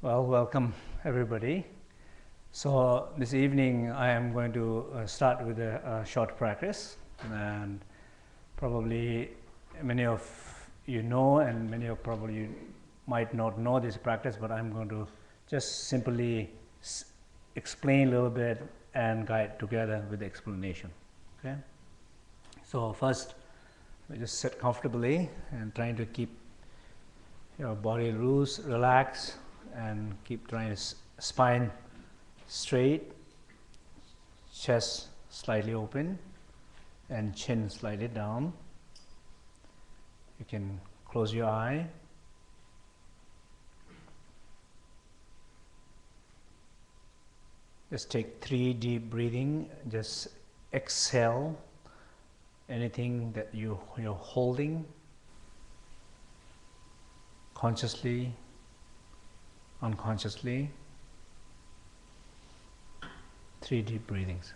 Well, welcome everybody. So this evening I am going to start with a short practice, and probably many of you know, and many of probably you might not know this practice, but I'm going to just simply explain a little bit and guide together with the explanation. Okay. So first, we just sit comfortably and trying to keep your body loose, relax, and keep trying to spine straight, chest slightly open, and chin slightly down. You can close your eye. Just take 3 deep breathing. Just exhale anything that you're holding consciously, unconsciously. 3 deep breathings.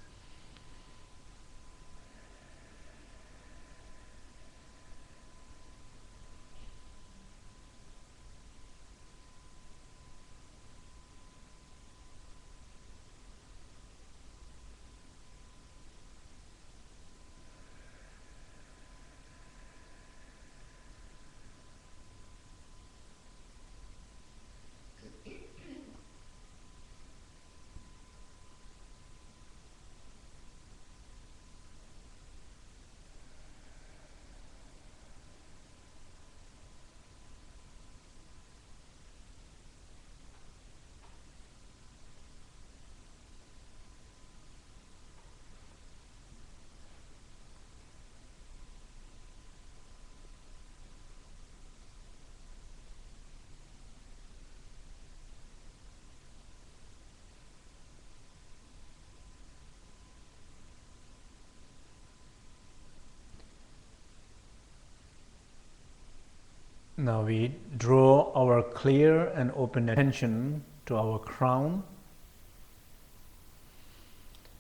Now we draw our clear and open attention to our crown.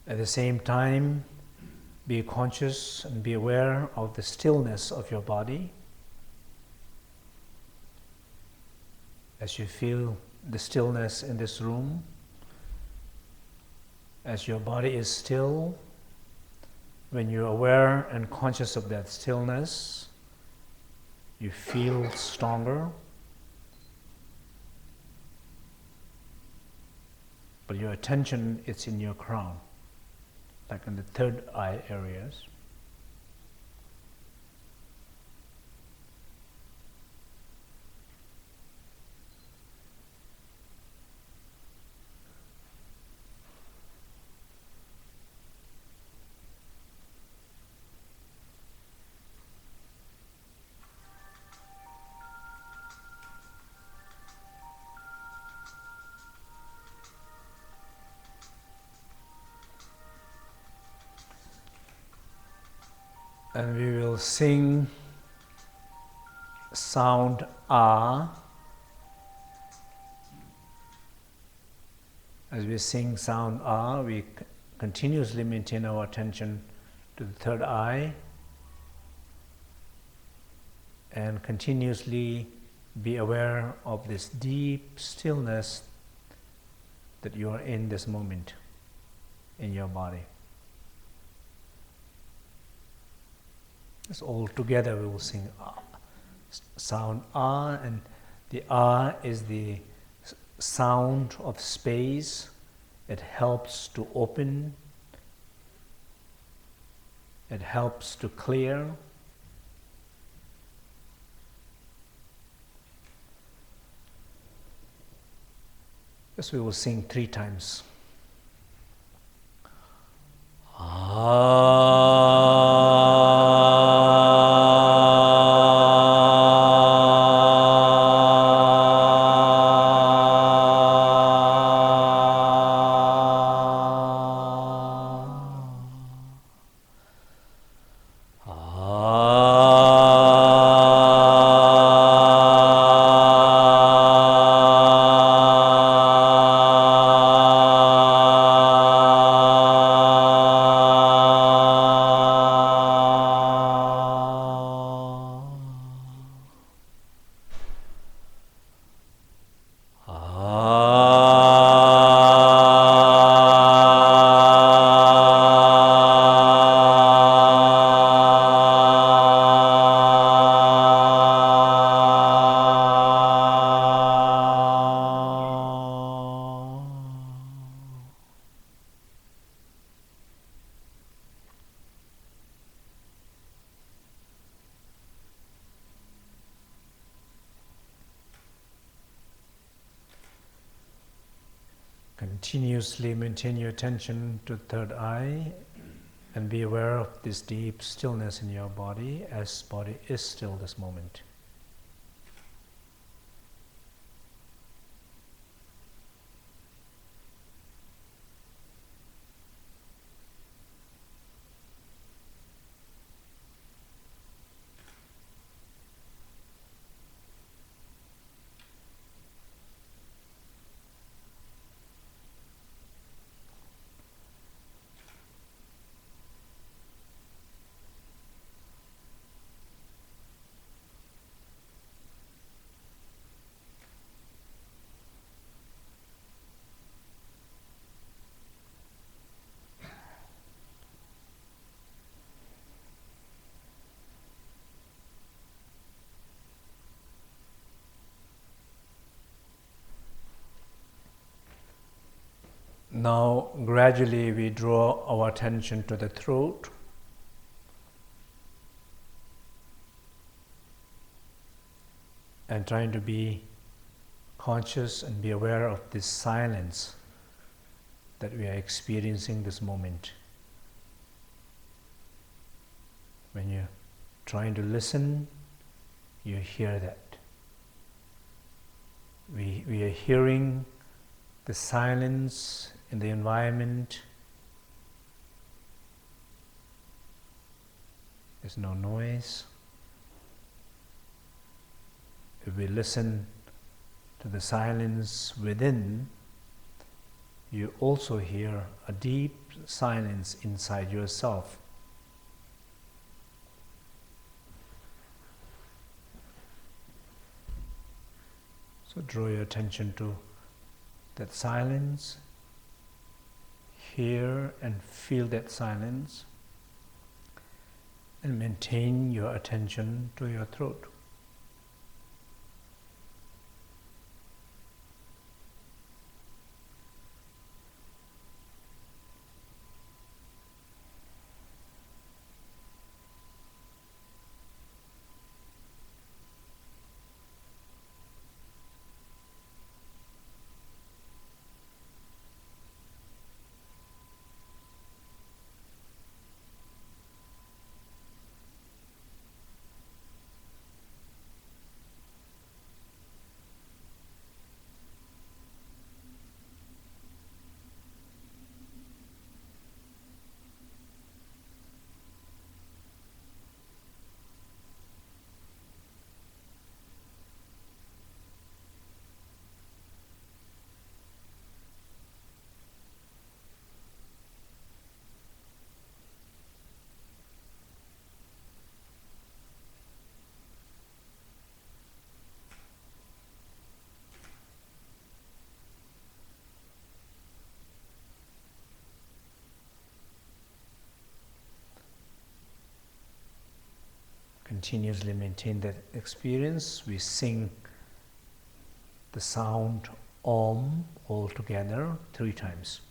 At the same time, be conscious and be aware of the stillness of your body. As you feel the stillness in this room, as your body is still, when you're aware and conscious of that stillness, you feel stronger, but your attention is in your crown, like in the third eye areas. And we will sing sound Ah. As we sing sound Ah, we continuously maintain our attention to the third eye and continuously be aware of this deep stillness that you are in this moment in your body. It's all together we will sing Ah. Sound Ah, and the Ah is the sound of space. It helps to open, it helps to clear. Yes, we will sing 3 times. Continuously maintain your attention to the third eye and be aware of this deep stillness in your body as body is still this moment. Now gradually we draw our attention to the throat. And trying to be conscious and be aware of this silence that we are experiencing this moment. When you're trying to listen, you hear that. We are hearing the silence in the environment. There's no noise. If we listen to the silence within, you also hear a deep silence inside yourself. So draw your attention to that silence, hear and feel that silence, and maintain your attention to your throat. Continuously maintain that experience. We sing the sound Om all together 3 times.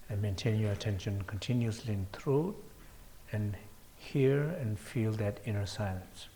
And maintain your attention continuously in throat and hear and feel that inner silence.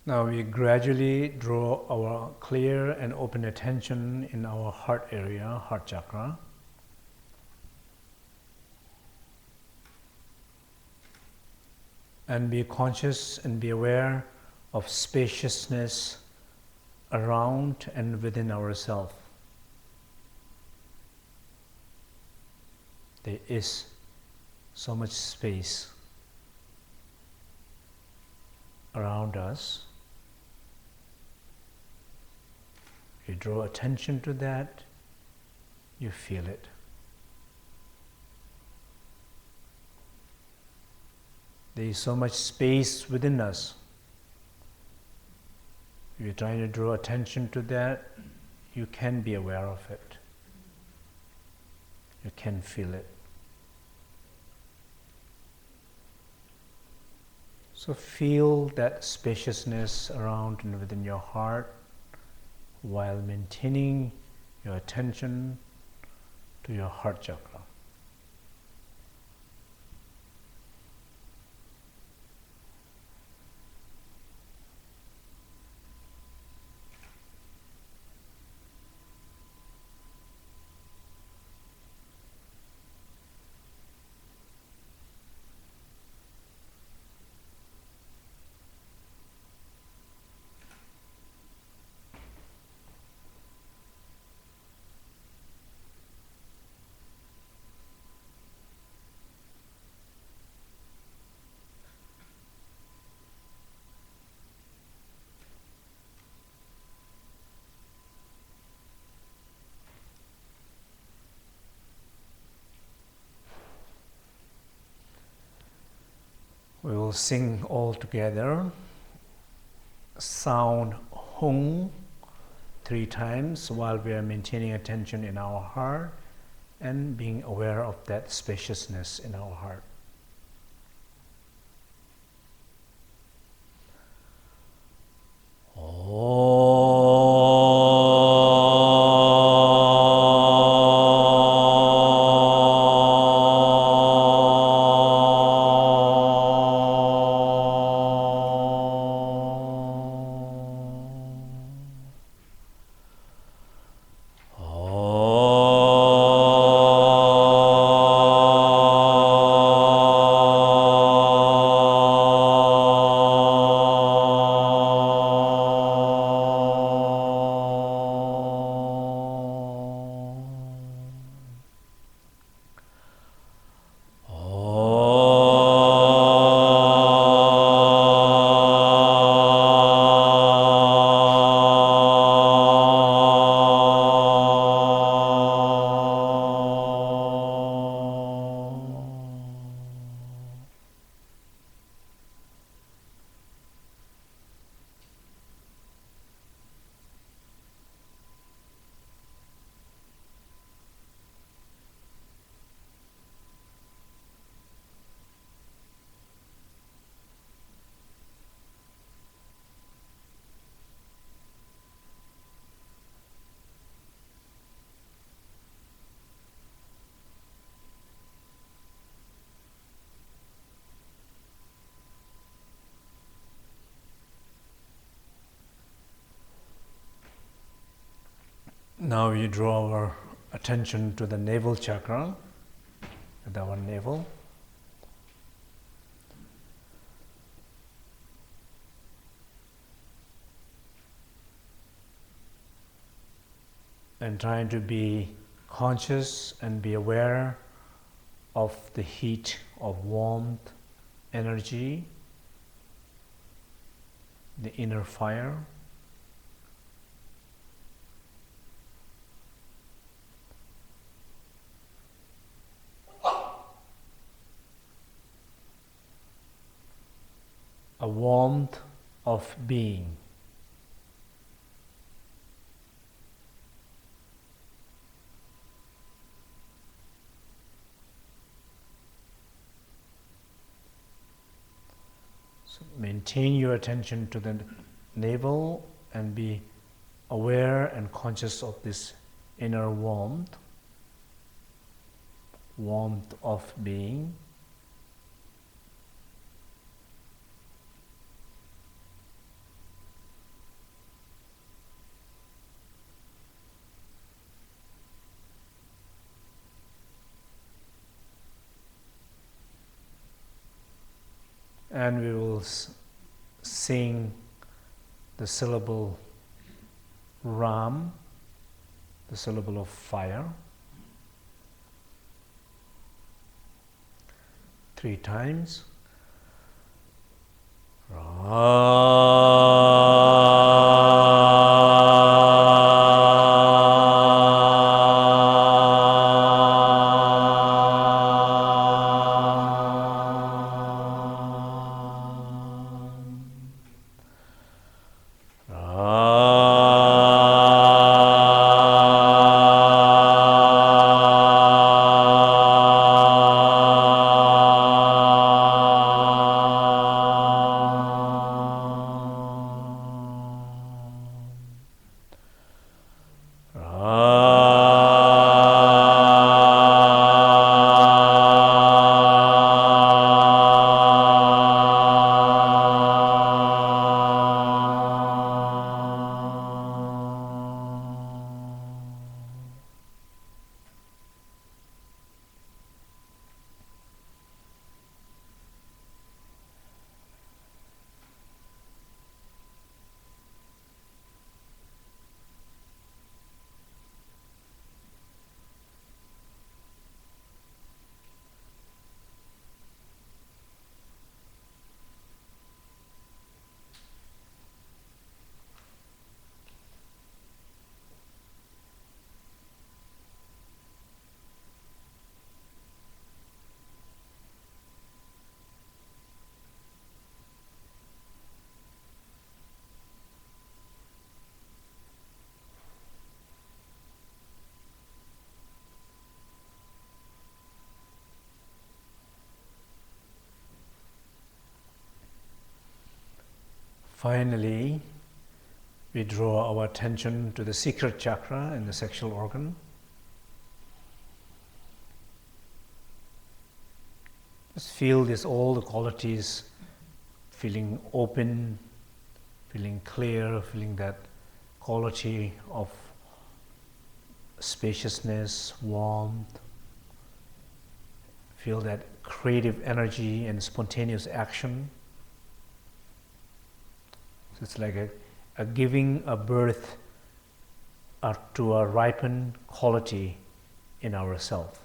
Now we gradually draw our clear and open attention in our heart area, heart chakra. And be conscious and be aware of spaciousness around and within ourselves. There is so much space around us. You draw attention to that, you feel it. There is so much space within us. If you're trying to draw attention to that, you can be aware of it. You can feel it. So feel that spaciousness around and within your heart while maintaining your attention to your heart chakra. We will sing all together. Sound Hung 3 times while we are maintaining attention in our heart and being aware of that spaciousness in our heart. Now we draw our attention to the navel chakra, at our navel. And trying to be conscious and be aware of the heat of warmth, energy, the inner fire. A warmth of being. So maintain your attention to the navel and be aware and conscious of this inner warmth of being. and we will sing the syllable Ram, the syllable of fire, 3 times. Finally, we draw our attention to the secret chakra in the sexual organ. Just feel all the qualities, feeling open, feeling clear, feeling that quality of spaciousness, warmth. Feel that creative energy and spontaneous action. So it's like a giving a birth to a ripened quality in ourselves.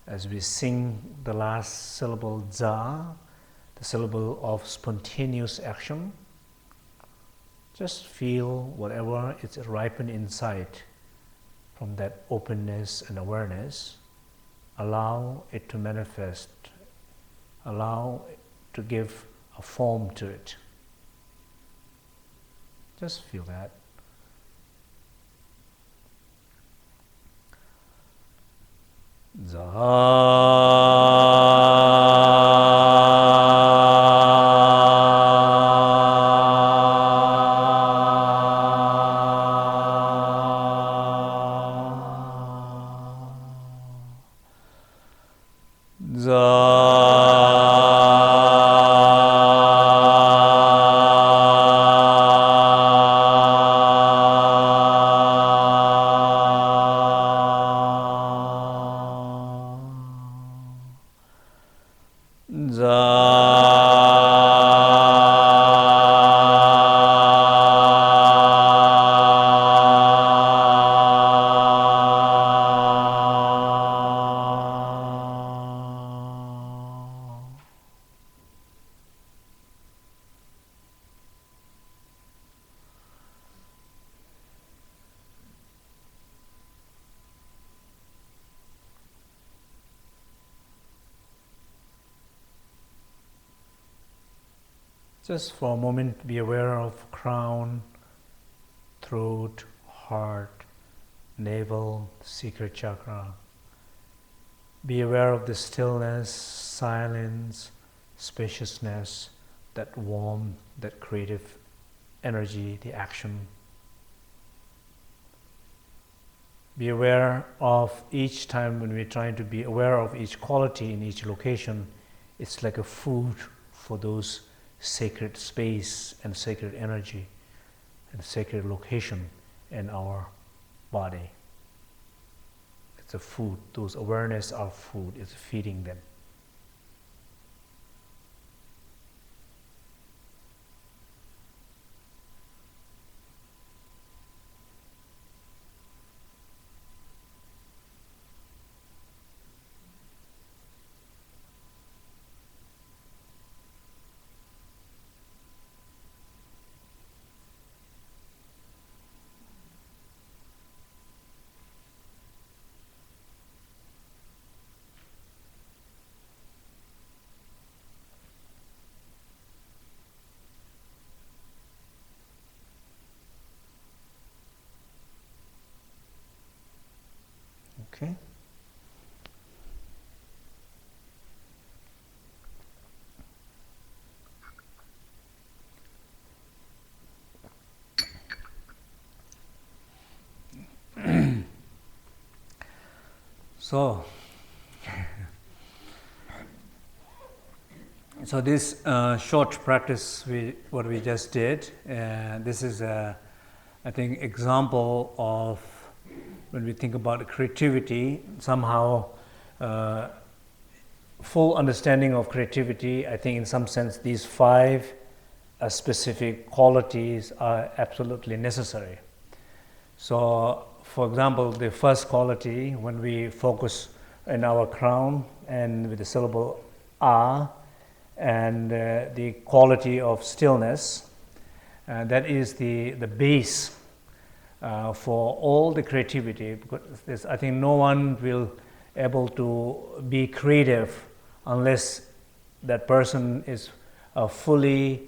As we sing the last syllable za, the syllable of spontaneous action, just feel whatever is ripened inside from that openness and awareness. Allow it to manifest, allow it to give a form to it. Just feel that. Just for a moment, be aware of crown, throat, heart, navel, secret chakra. Be aware of the stillness, silence, spaciousness, that warmth, that creative energy, the action. Be aware of each time when we're trying to be aware of each quality in each location. It's like a food for those sacred space and sacred energy and sacred location in our body. It's a food. Those awareness are food. It's feeding them. So, so this short practice what we just did, this is a, I think, example of when we think about creativity, somehow full understanding of creativity. I think in some sense these 5 specific qualities are absolutely necessary. So, for example, the first quality, when we focus in our crown and with the syllable A, and the quality of stillness, that is the base for all the creativity, because I think no one will able to be creative unless that person is fully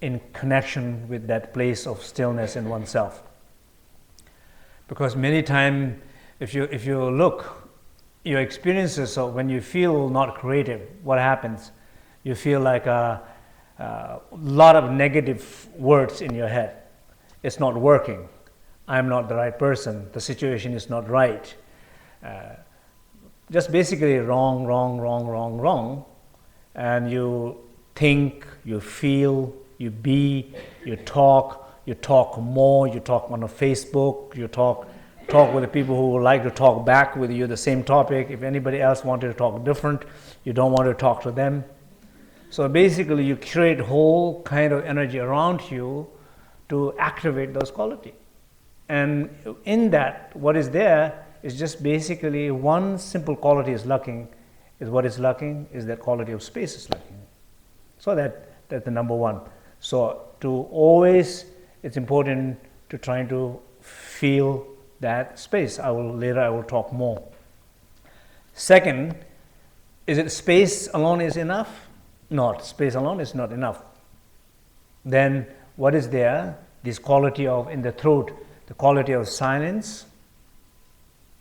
in connection with that place of stillness in oneself. Because many times, if you look, your experiences of when you feel not creative, what happens? You feel like a lot of negative words in your head. It's not working. I'm not the right person. The situation is not right. Just basically wrong. And you think, you feel, you be, you talk more, you talk on a Facebook, you talk with the people who would like to talk back with you the same topic. If anybody else wanted to talk different, you don't want to talk to them. So basically you create whole kind of energy around you to activate those qualities. And in that, what is there is just basically one simple quality is lacking. What is lacking is that quality of space is lacking. So that's the number one. So to always, it's important to try to feel that space. Later I will talk more. Second, is it space alone is enough? Not. Space alone is not enough. Then what is there? This quality of in the throat, the quality of silence,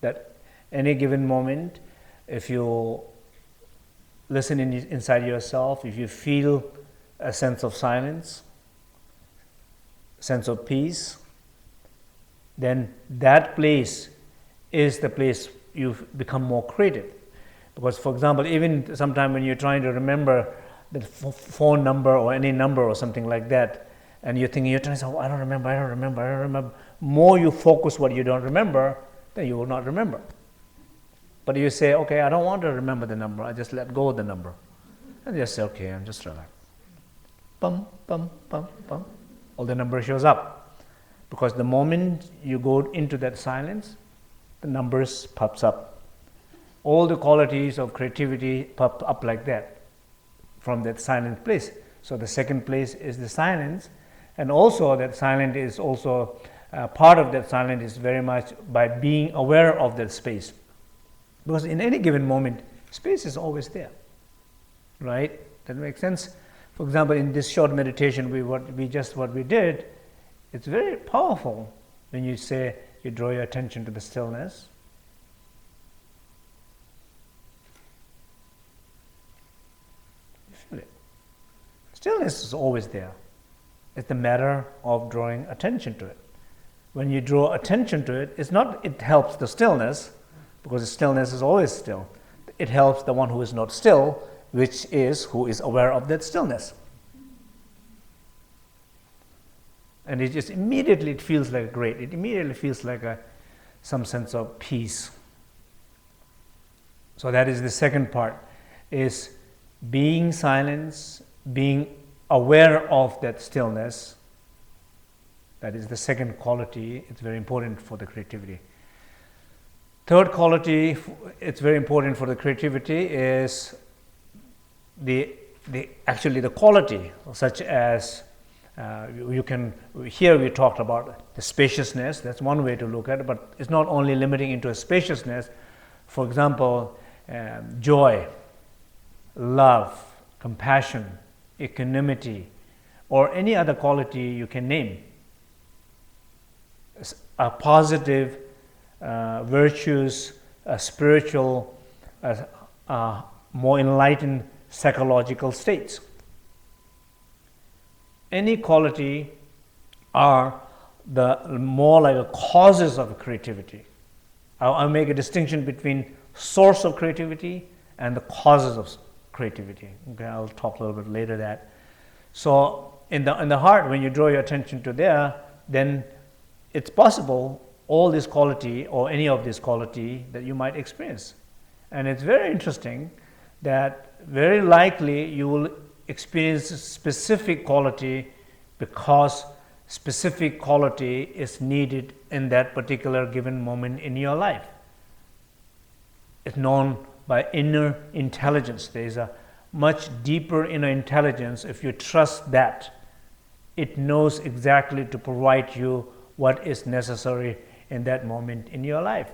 that any given moment, if you listen inside yourself, if you feel a sense of silence, sense of peace, then that place is the place you become more creative. Because, for example, even sometime when you're trying to remember the phone number or any number or something like that, and you're thinking, you're trying to say, oh, I don't remember. More you focus what you don't remember, then you will not remember. But you say, okay, I don't want to remember the number, I just let go of the number. And just say, okay, I'm just relaxed. Pum, pum, pum, pum. All the number shows up. Because the moment you go into that silence, the numbers pops up. All the qualities of creativity pop up like that from that silent place. So the second place is the silence, and also that silent is also part of that silent is very much by being aware of that space. Because in any given moment, space is always there, right? That makes sense. For example, in this short meditation, what we did, it's very powerful when you say you draw your attention to the stillness. You feel it. Stillness is always there. It's the matter of drawing attention to it. When you draw attention to it, it's not it helps the stillness, because the stillness is always still. It helps the one who is not still, which is who is aware of that stillness. And it just immediately it feels like great. It immediately feels like some sense of peace. So that is the second part, is being silence, being aware of that stillness. That is the second quality. It's very important for the creativity. Third quality, it's very important for the creativity, is the quality, such as here we talked about the spaciousness. That's one way to look at it, but it's not only limiting into a spaciousness. For example, joy, love, compassion, equanimity, or any other quality you can name. A positive, virtuous, spiritual, more enlightened psychological states. Any quality are the more like causes of creativity. I'll make a distinction between source of creativity and the causes of creativity. Okay, I'll talk a little bit later that. So in the heart, when you draw your attention to there, then it's possible all this quality or any of this quality that you might experience. And it's very interesting that very likely you will experience a specific quality because specific quality is needed in that particular given moment in your life. It's known by inner intelligence. There is a much deeper inner intelligence. If you trust that, it knows exactly to provide you what is necessary in that moment in your life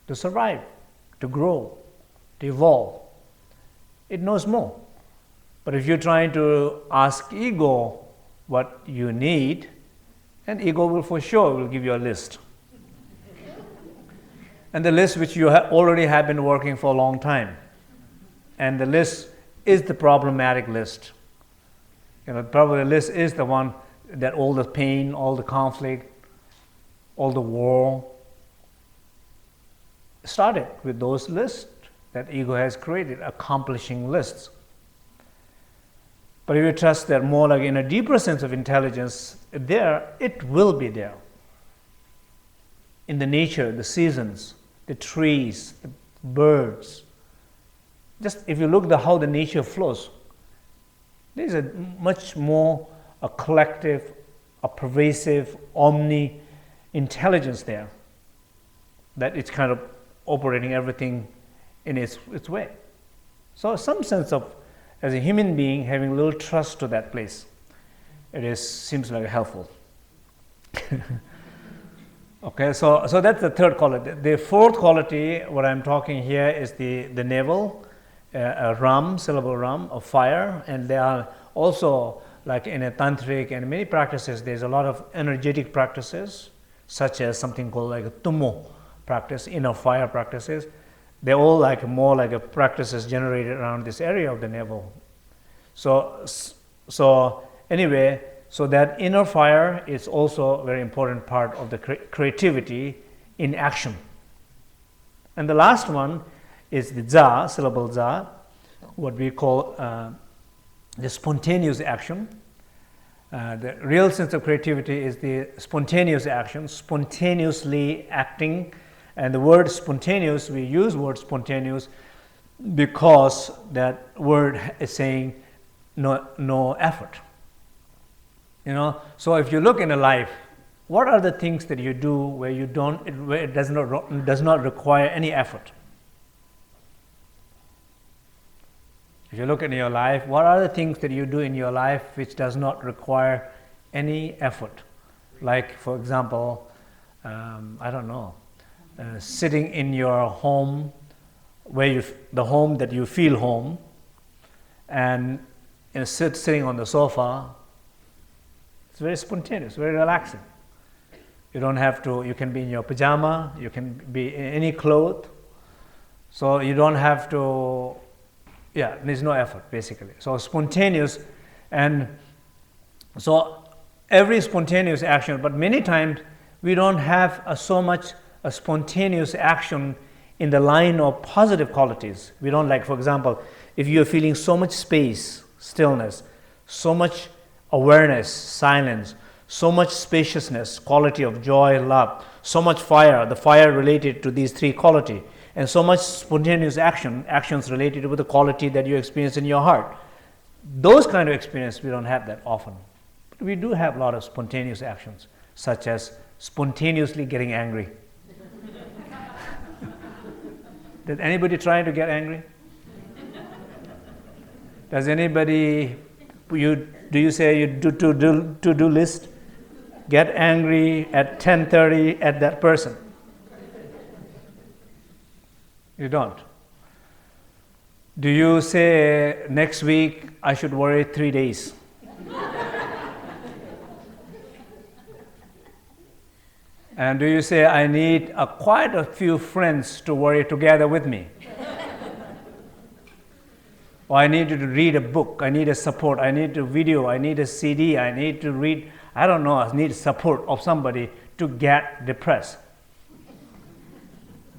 to survive, to grow, to evolve. It knows more. But if you're trying to ask ego what you need, and ego will for sure will give you a list. And the list which you already have been working for a long time. And the list is the problematic list. Probably the list is the one that all the pain, all the conflict, all the war started with those lists that ego has created, accomplishing lists. But if you trust that more like in a deeper sense of intelligence, there, it will be there. In the nature, the seasons, the trees, the birds. Just if you look at how the nature flows, there is a much more a collective, a pervasive, omni intelligence there that it's kind of operating everything in its way. So some sense of, as a human being, having a little trust to that place, seems like helpful. Okay, so that's the third quality. The fourth quality, what I'm talking here, is the navel, a ram, syllable ram, of fire, and there are also, like in a tantric and many practices, there's a lot of energetic practices, such as something called like a tummo practice, inner fire practices. They're all like more like a practices generated around this area of the navel. So anyway, so that inner fire is also a very important part of the creativity in action. And the last one is the za, syllable za, what we call the spontaneous action. The real sense of creativity is the spontaneous action, spontaneously acting. And the word spontaneous, we use word spontaneous because that word is saying no effort. So if you look in a life, what are the things that you do where it does not require any effort? If you look in your life, what are the things that you do in your life which does not require any effort? Like, for example, sitting in your home, the home that you feel home, and sitting on the sofa. It's very spontaneous, very relaxing. You don't have to. You can be in your pajama. You can be in any clothes. So you don't have to. Yeah, there's no effort basically. So spontaneous, and so every spontaneous action. But many times we don't have so much a spontaneous action in the line of positive qualities. We don't like, for example, if you're feeling so much space, stillness, so much awareness, silence, so much spaciousness, quality of joy, love, so much fire, the fire related to these three qualities, and so much spontaneous actions related with the quality that you experience in your heart. Those kind of experience we don't have that often. But we do have a lot of spontaneous actions, such as spontaneously getting angry. Did anybody try to get angry? Does anybody, do you say you do to-do list? Get angry at 10:30 at that person. You don't. Do you say next week I should worry 3 days? And do you say I need quite a few friends to worry together with me? Or I need to read a book, I need a support, I need a video, I need a CD, I need to read, I don't know, I need support of somebody to get depressed.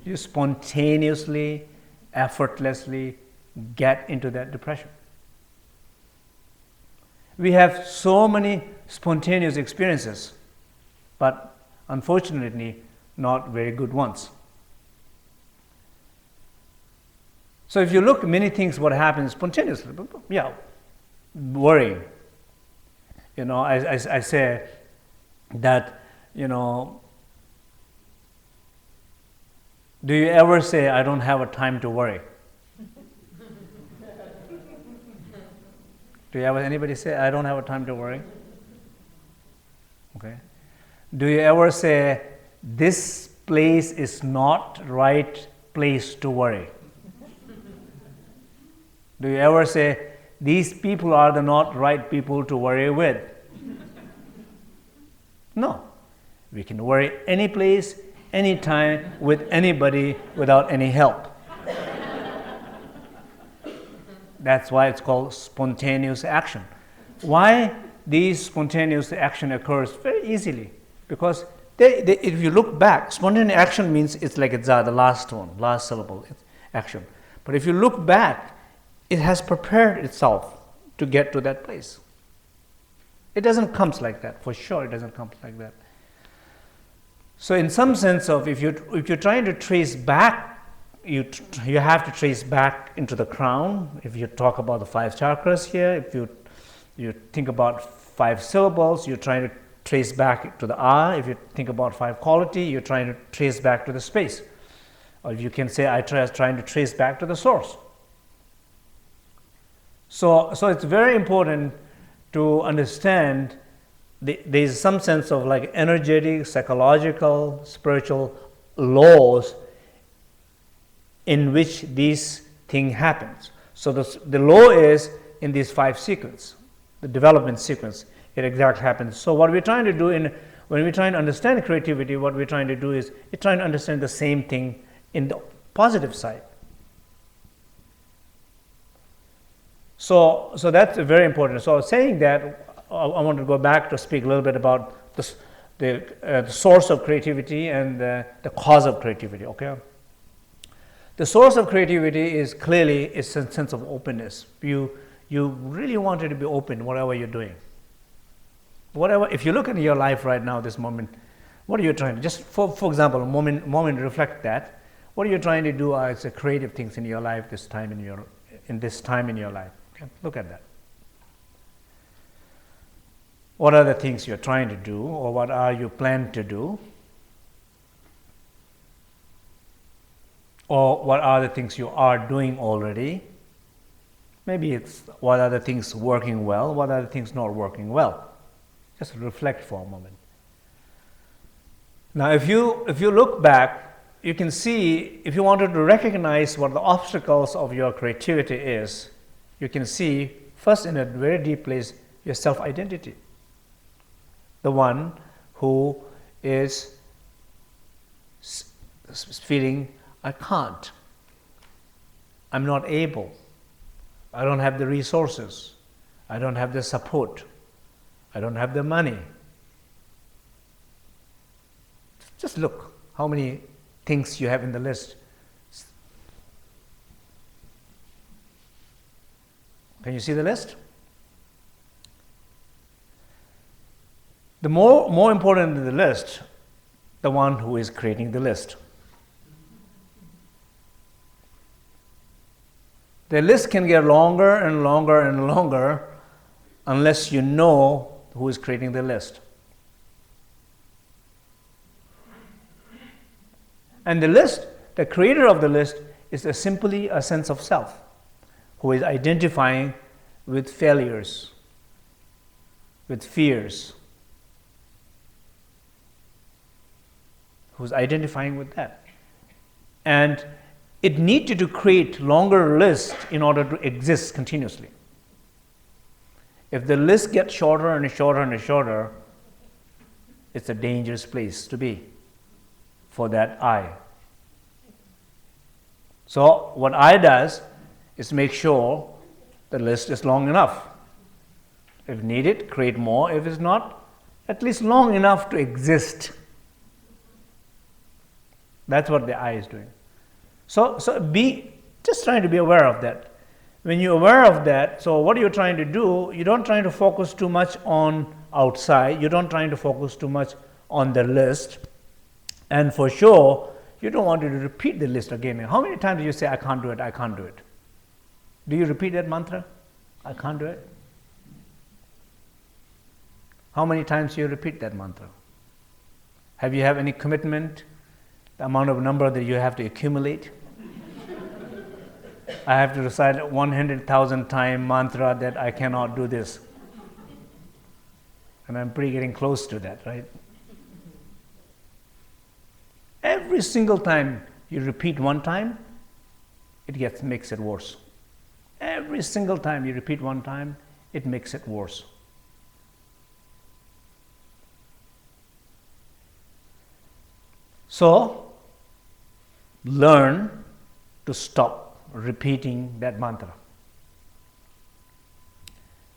you spontaneously, effortlessly get into that depression. We have so many spontaneous experiences, but unfortunately not very good ones. So if you look at many things what happens spontaneously, yeah, worrying. I say that, do you ever say, I don't have a time to worry? Do you ever anybody say, I don't have a time to worry? Okay. Do you ever say, this place is not right place to worry? Do you ever say, these people are the not right people to worry with? No. We can worry any place, anytime, with anybody, without any help. That's why it's called spontaneous action. Why these spontaneous action occurs? Very easily. Because if you look back, spontaneous action means it's like it's the last one, last syllable, it's action. But if you look back, it has prepared itself to get to that place. It doesn't come like that, for sure it doesn't come like that. So in some sense of, if you're trying to trace back, you have to trace back into the crown. If you talk about the 5 chakras here, if you think about 5 syllables, you're trying to trace back to the I. If you think about 5 quality, you're trying to trace back to the space. Or you can say, trying to trace back to the source. So it's very important to understand there's some sense of like energetic, psychological, spiritual laws in which this thing happens. So the law is in these 5 sequence, the development sequence, it exactly happens. So what we're trying to do when we're trying to understand creativity, what we're trying to do is we're trying to understand the same thing in the positive side. So that's very important. So saying that, I want to go back to speak a little bit about the source of creativity and the cause of creativity. Okay. The source of creativity is clearly a sense of openness. You really wanted to be open, whatever you're doing. If you look at your life right now, this moment, what are you trying to, just for example, a moment reflect that. What are you trying to do as creative things in your life this time in your life? Okay, look at that. What are the things you're trying to do, or what are you planning to do? Or what are the things you are doing already? Maybe it's what are the things working well, what are the things not working well. Just reflect for a moment. Now if you look back, you can see, if you wanted to recognize what the obstacles of your creativity is, you can see first in a very deep place your self-identity. The one who is feeling, I can't, I'm not able, I don't have the resources, I don't have the support, I don't have the money. Just look how many things you have in the list. Can you see the list? The more important than the list, the one who is creating the list. The list can get longer and longer and longer unless you know who is creating the list. And the list, the creator of the list, is simply a sense of self, who is identifying with failures, with fears, who's identifying with that. And it needed to create longer lists in order to exist continuously. If the list gets shorter and shorter and shorter, it's a dangerous place to be for that I. So what I does is make sure the list is long enough. If needed, create more. If it's not, at least long enough to exist. That's what the I is doing. So be just trying to be aware of that. When you're aware of that, so what you're trying to do, you don't trying to focus too much on outside, you don't trying to focus too much on the list, and for sure, you don't want to repeat the list again. How many times do you say, I can't do it, I can't do it? Do you repeat that mantra? I can't do it? How many times do you repeat that mantra? Have you have any commitment, the amount of number that you have to accumulate? I have to recite 100,000 time mantra that I cannot do this. And I'm pretty getting close to that, right? Every single time you repeat one time, it makes it worse. Every single time you repeat one time, it makes it worse. So, learn to stop repeating that mantra.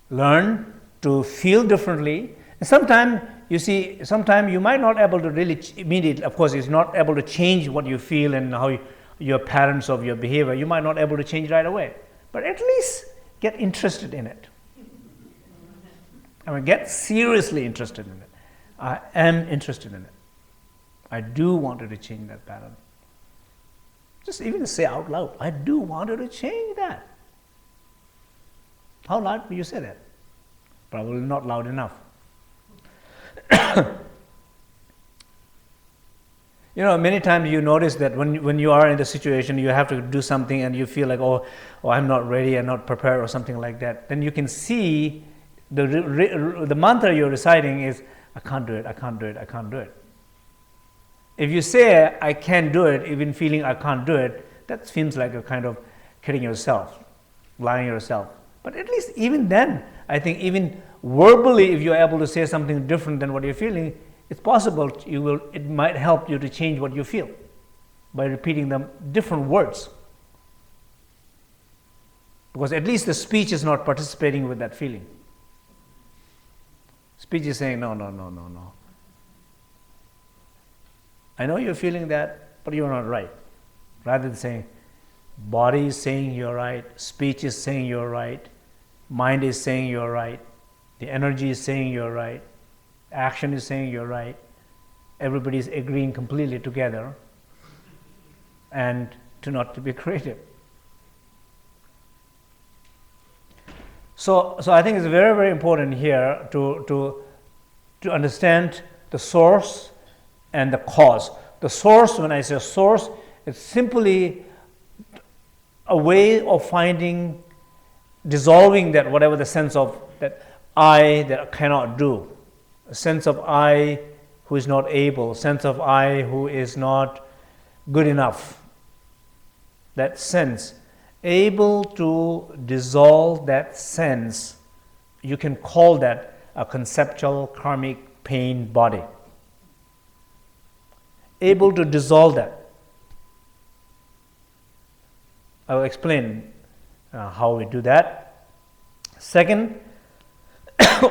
Learn to feel differently. And sometimes you might not able to really immediately, of course, it's not able to change what you feel and how your patterns of your behavior, you might not able to change right away. But at least get interested in it. I mean, get seriously interested in it. I am interested in it. I do want to change that pattern. Just even say out loud, I do want to change that. How loud do you say that? Probably not loud enough. Many times you notice that when you are in the situation, you have to do something and you feel like, oh, I'm not ready, I'm not prepared or something like that. Then you can see the mantra you're reciting is, I can't do it, I can't do it, I can't do it. If you say, I can't do it, even feeling I can't do it, that seems like a kind of kidding yourself, lying yourself. But at least even then, I think even verbally, if you're able to say something different than what you're feeling, it's possible it might help you to change what you feel by repeating them different words. Because at least the speech is not participating with that feeling. Speech is saying, no. I know you're feeling that, but you're not right. Rather than saying, body is saying you're right, speech is saying you're right, mind is saying you're right, the energy is saying you're right, action is saying you're right, everybody is agreeing completely together, and not to be creative. So I think it's very, very important here to understand the source and the cause. The source, when I say source, it's simply a way of dissolving that whatever the sense of that I that I cannot do, a sense of I who is not able, sense of I who is not good enough. That sense, able to dissolve that sense, you can call that a conceptual karmic pain body. Able to dissolve that. I will explain how we do that. Second,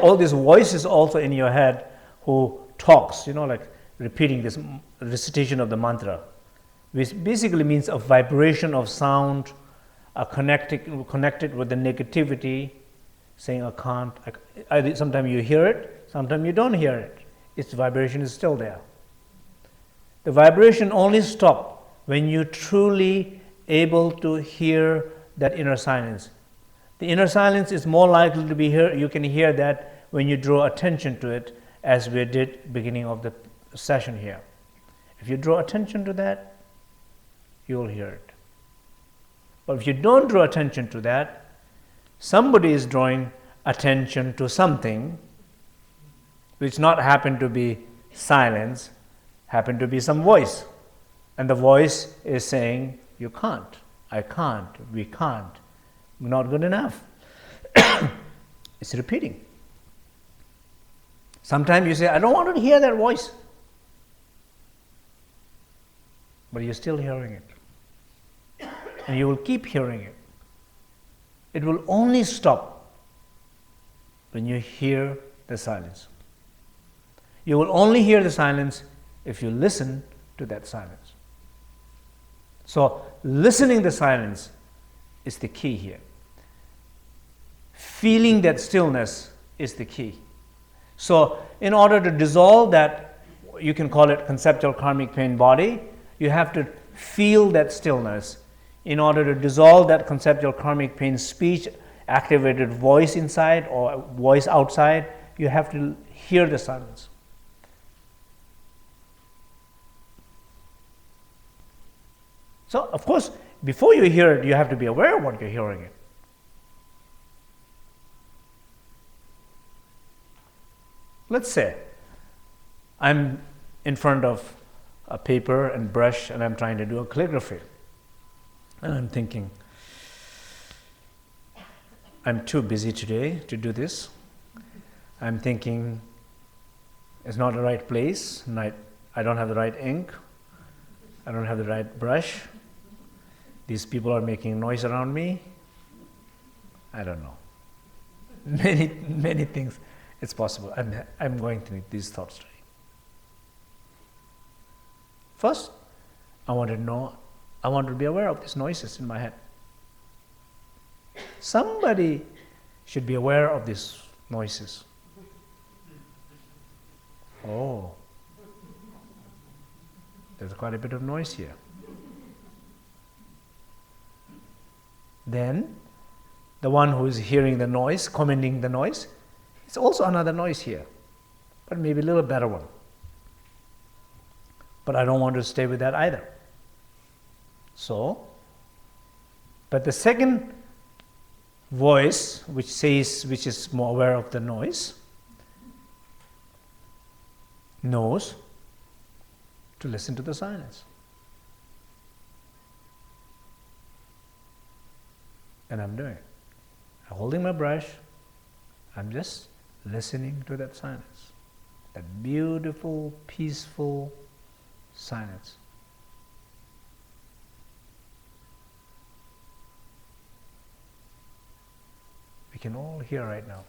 all these voices also in your head who talks, like repeating this recitation of the mantra, which basically means a vibration of sound, connected with the negativity, saying I can't. Sometimes you hear it, sometimes you don't hear it. Its vibration is still there. The vibration only stops when you truly able to hear that inner silence. The inner silence is more likely to be here. You can hear that when you draw attention to it, as we did beginning of the session here. If you draw attention to that, you will hear it. But if you don't draw attention to that, somebody is drawing attention to something which not happen to be silence, happen to be some voice. And the voice is saying, you can't, I can't, we can't, we're not good enough. It's repeating. Sometimes you say, I don't want to hear that voice. But you're still hearing it. And you will keep hearing it. It will only stop when you hear the silence. You will only hear the silence if you listen to that silence. So listening the silence is the key here. Feeling that stillness is the key. So in order to dissolve that, you can call it conceptual karmic pain body, you have to feel that stillness. In order to dissolve that conceptual karmic pain speech, activated voice inside or voice outside, you have to hear the silence. So, of course, before you hear it, you have to be aware of what you're hearing it. Let's say I'm in front of a paper and brush and I'm trying to do a calligraphy. And I'm thinking, I'm too busy today to do this. I'm thinking, it's not the right place. I don't have the right ink. I don't have the right brush. These people are making noise around me. I don't know. Many things. It's possible. I'm going through these thoughts today. First, I want to be aware of these noises in my head. Somebody should be aware of these noises. Oh, there's quite a bit of noise here. Then, the one who is hearing the noise, commenting the noise, it's also another noise here, but maybe a little better one. But I don't want to stay with that either. So, but the second voice, which is more aware of the noise, knows to listen to the silence. And I'm doing it. I'm holding my brush, I'm just listening to that silence, that beautiful, peaceful silence. We can all hear right now.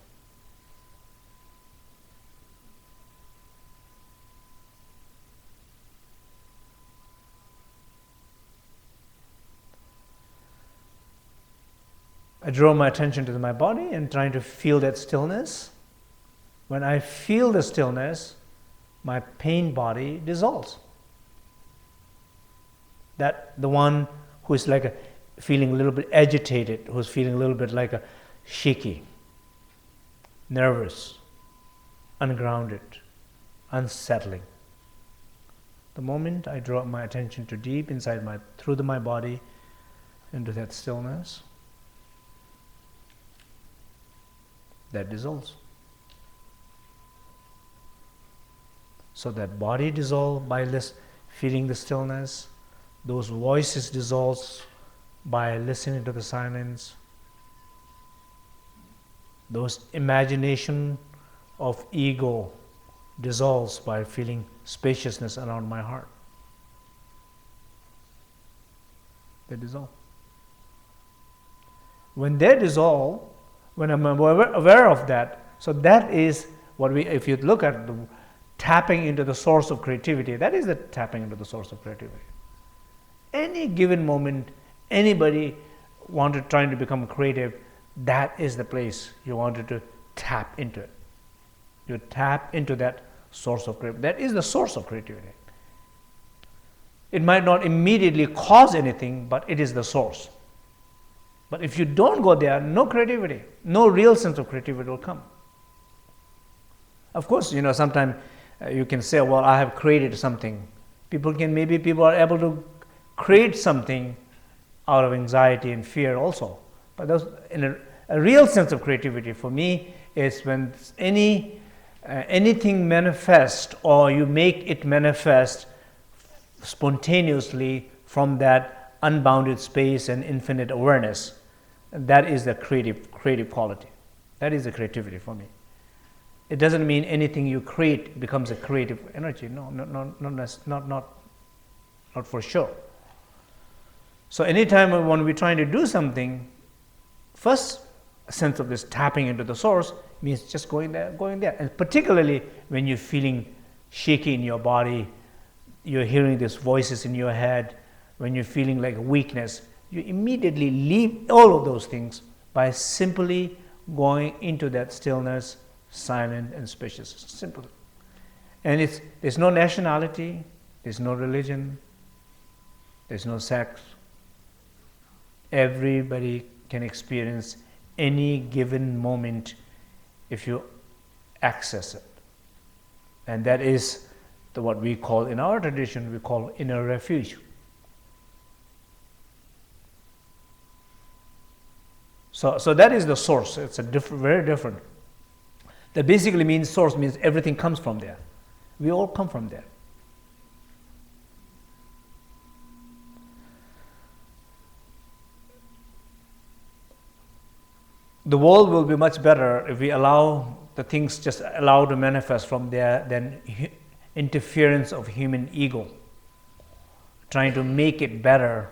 I draw my attention to my body and trying to feel that stillness. When I feel the stillness, my pain body dissolves. That the one who is feeling a little bit agitated, who's feeling a little bit like a shaky, nervous, ungrounded, unsettling. The moment I draw my attention to deep inside through my body into that stillness, that dissolves. So that body dissolves by feeling the stillness, those voices dissolves by listening to the silence, those imagination of ego dissolves by feeling spaciousness around my heart. They dissolve. When they dissolve, when I'm aware of that, so that is what if you look at the tapping into the source of creativity, that is the tapping into the source of creativity. Any given moment, anybody trying to become creative, that is the place you wanted to tap into it. You tap into that source of creativity. That is the source of creativity. It might not immediately cause anything, but it is the source. But if you don't go there, no creativity, no real sense of creativity will come. Of course, sometimes you can say, well, I have created something. People are able to create something out of anxiety and fear also. But a real sense of creativity for me is when anything manifests or you make it manifest spontaneously from that unbounded space and infinite awareness. That is the creative quality. That is the creativity for me. It doesn't mean anything you create becomes a creative energy. No, not for sure. So anytime when we're trying to do something, first sense of this tapping into the source means just going there. And particularly when you're feeling shaky in your body, you're hearing these voices in your head, when you're feeling like weakness, you immediately leave all of those things by simply going into that stillness, silent and spacious. Simple. And there's no nationality, there's no religion, there's no sex. Everybody can experience any given moment if you access it. And that is what we call, in our tradition, we call inner refuge. So that is the source. It's a very different. That basically means source means everything comes from there. We all come from there. The world will be much better if we allow the things just allow to manifest from there than interference of human ego, trying to make it better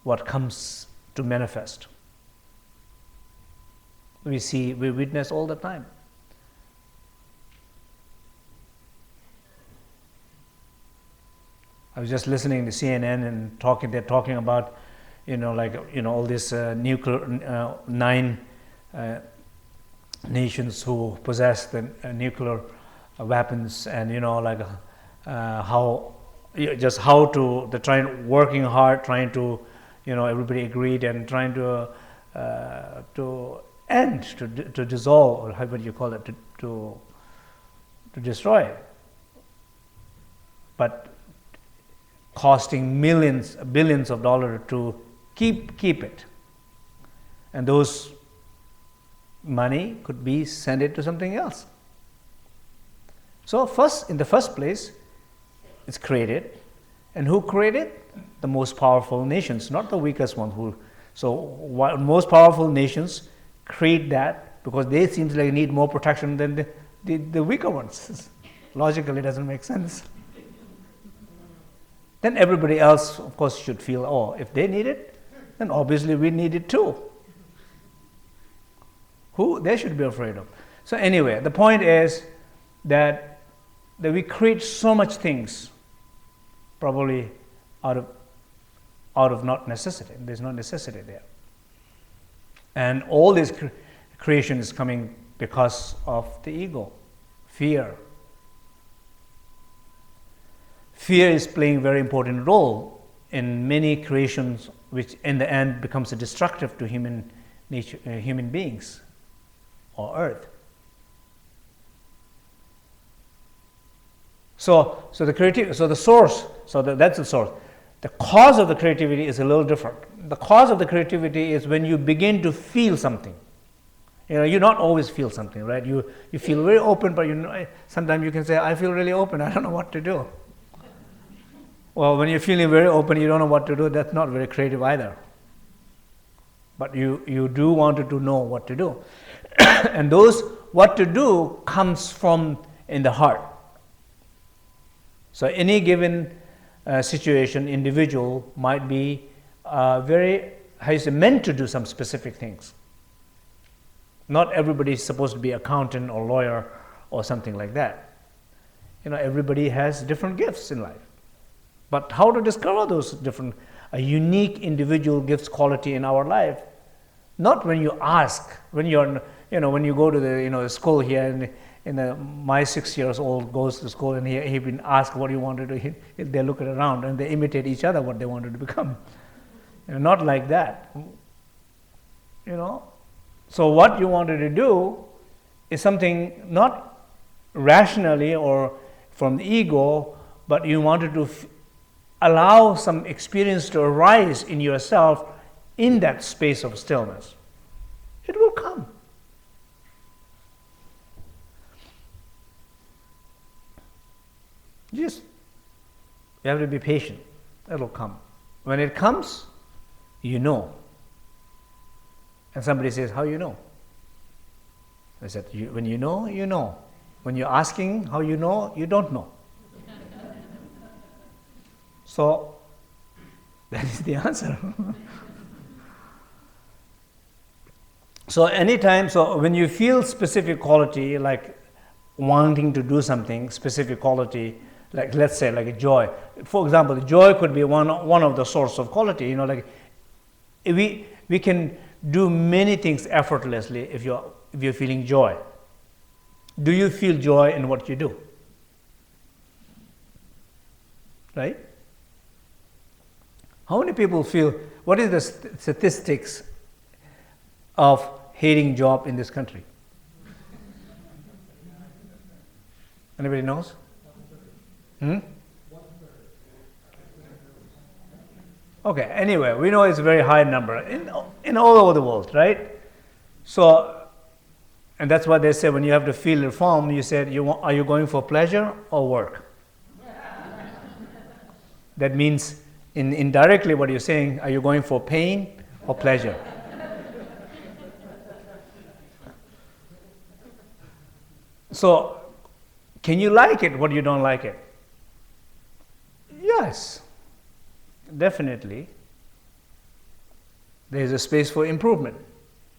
what comes to manifest. We witness all the time. I was just listening to CNN and they're talking about, all this nuclear, 9 nations who possess the nuclear weapons, and how they're working hard, trying to, everybody agreed and trying to end, to dissolve, or what you call it, to destroy it, but costing billions of dollars to keep it, and those money could be sent it to something else. So in the first place, it's created, and who created? The most powerful nations, not the weakest one. So most powerful nations create that because they seem like need more protection than the weaker ones. Logically, it doesn't make sense. Then everybody else, of course, should feel, if they need it, then obviously we need it too. Who they should be afraid of. So anyway, the point is that we create so much things, probably out of not necessity. There's no necessity there. And all this creation is coming because of the ego, fear. Fear is playing a very important role in many creations, which in the end becomes destructive to human nature, human beings, or earth. So the creativity, so the source, that's the source. The cause of the creativity is a little different. The cause of the creativity is when you begin to feel something. You not always feel something, right? You feel very open, but sometimes you can say, I feel really open, I don't know what to do. Well, when you're feeling very open, you don't know what to do, that's not very creative either. But you do want to know what to do. And those what to do comes from in the heart. So any given situation, individual might be meant to do some specific things. Not everybody is supposed to be accountant or lawyer or something like that. Everybody has different gifts in life. But how to discover those different, a unique individual gifts quality in our life? Not when you ask, when you go to the school here, and my 6 years old goes to school and he been asked what you want to do. They look around and they imitate each other what they wanted to become. Not like that. So what you wanted to do is something not rationally or from the ego, but you wanted to allow some experience to arise in yourself in that space of stillness. It will come. You have to be patient. It'll come. When it comes, you know. And somebody says, how you know? I said, when you know, you know. When you're asking how you know, you don't know. So, that is the answer. So when you feel specific quality, like wanting to do something, specific quality, Like let's say like a joy. For example, joy could be one of the source of quality. Like we can do many things effortlessly if you're feeling joy. Do you feel joy in what you do? Right? How many people feel? What is the statistics of hating job in this country? Anybody knows? Okay, anyway, we know it's a very high number in all over the world, right? So, and that's what they say when you have to feel reform, you said, are you going for pleasure or work? That means, indirectly what you're saying, are you going for pain or pleasure? So, can you like it what you don't like it? Yes, definitely. There is a space for improvement.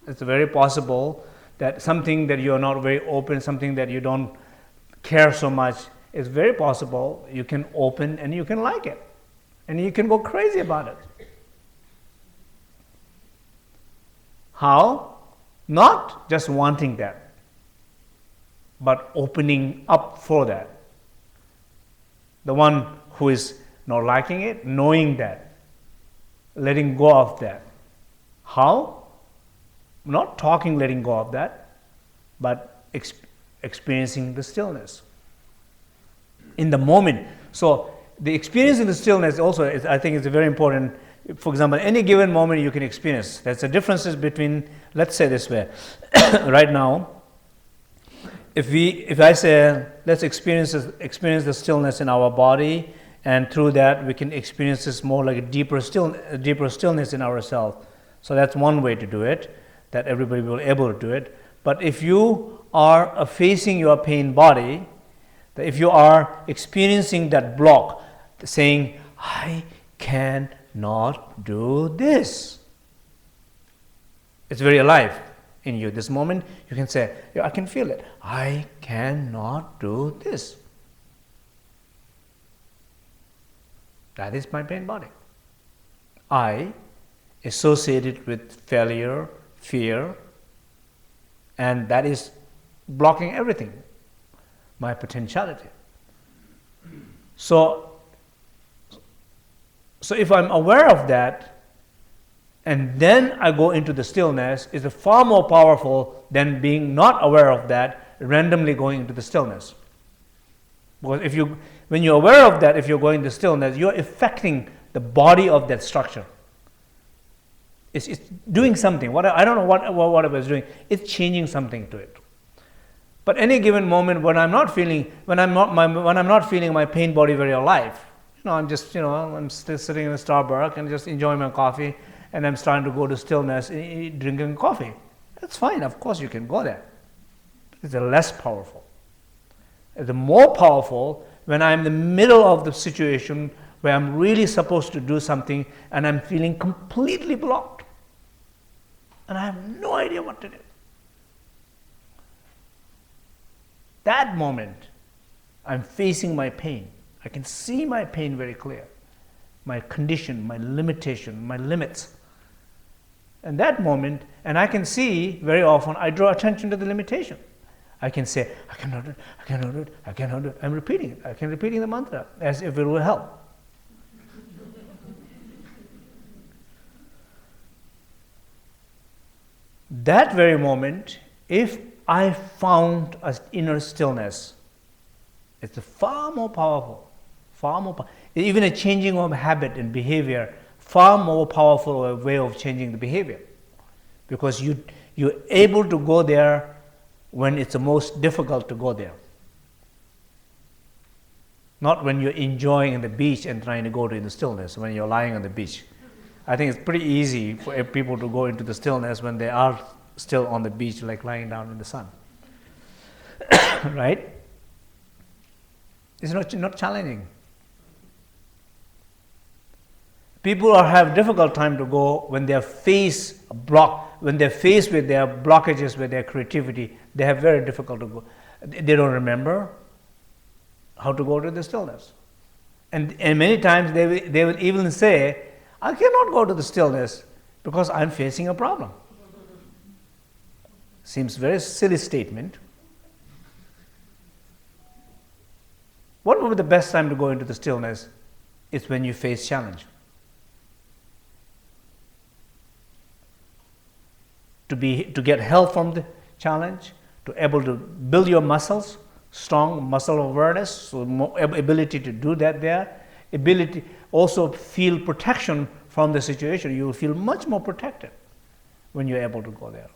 It's very possible that something that you are not very open, something that you don't care so much, it's very possible you can open and you can like it. And you can go crazy about it. How? Not just wanting that, but opening up for that. The one who is not liking it, knowing that, letting go of that. How? Not talking, letting go of that, but experiencing the stillness in the moment. So the experience in the stillness also is, I think, is very important. For example, any given moment you can experience. There's a differences between, let's say this way, right now, if I say let's experience the stillness in our body, and through that we can experience this more like a deeper stillness in ourselves. So that's one way to do it, that everybody will be able to do it. But if you are facing your pain body, that if you are experiencing that block, saying, I cannot do this, it's very alive in you. This moment you can say, yeah, I can feel it, I cannot do this. That is my pain body. I associated with failure, fear, and that is blocking everything, my potentiality. So if I'm aware of that, and then I go into the stillness, is far more powerful than being not aware of that, randomly going into the stillness. Because when you're aware of that, if you're going to stillness, you're affecting the body of that structure. It's doing something. I don't know what it was doing. It's changing something to it. But any given moment when I'm not feeling my pain body very alive, I'm just I'm still sitting in a Starbucks and just enjoying my coffee, and I'm starting to go to stillness, drinking coffee. That's fine. Of course, you can go there. It's less powerful. It's more powerful when I'm in the middle of the situation where I'm really supposed to do something and I'm feeling completely blocked and I have no idea what to do. That moment, I'm facing my pain. I can see my pain very clear, my condition, my limitation, my limits. And that moment, and I can see very often, I draw attention to the limitation. I can say, I cannot do it, I cannot do it, I cannot do it. I'm repeating it. I can repeating the mantra as if it will help. That very moment, if I found an inner stillness, it's far more powerful, even a changing of habit and behavior, far more powerful way of changing the behavior, because you're able to go there when it's the most difficult to go there. Not when you're enjoying the beach and trying to go to the stillness, when you're lying on the beach. I think it's pretty easy for people to go into the stillness when they are still on the beach, like lying down in the sun. Right? It's not challenging. People have difficult time to go when they're faced with their blockages, with their creativity. They have very difficult to go. They don't remember how to go to the stillness. And many times they will even say, I cannot go to the stillness because I'm facing a problem. Seems very silly statement. What would be the best time to go into the stillness? It's when you face challenge. To get help from the challenge, to able to build your muscles, strong muscle awareness, so ability to do that there, ability also feel protection from the situation. You will feel much more protected when you're able to go there.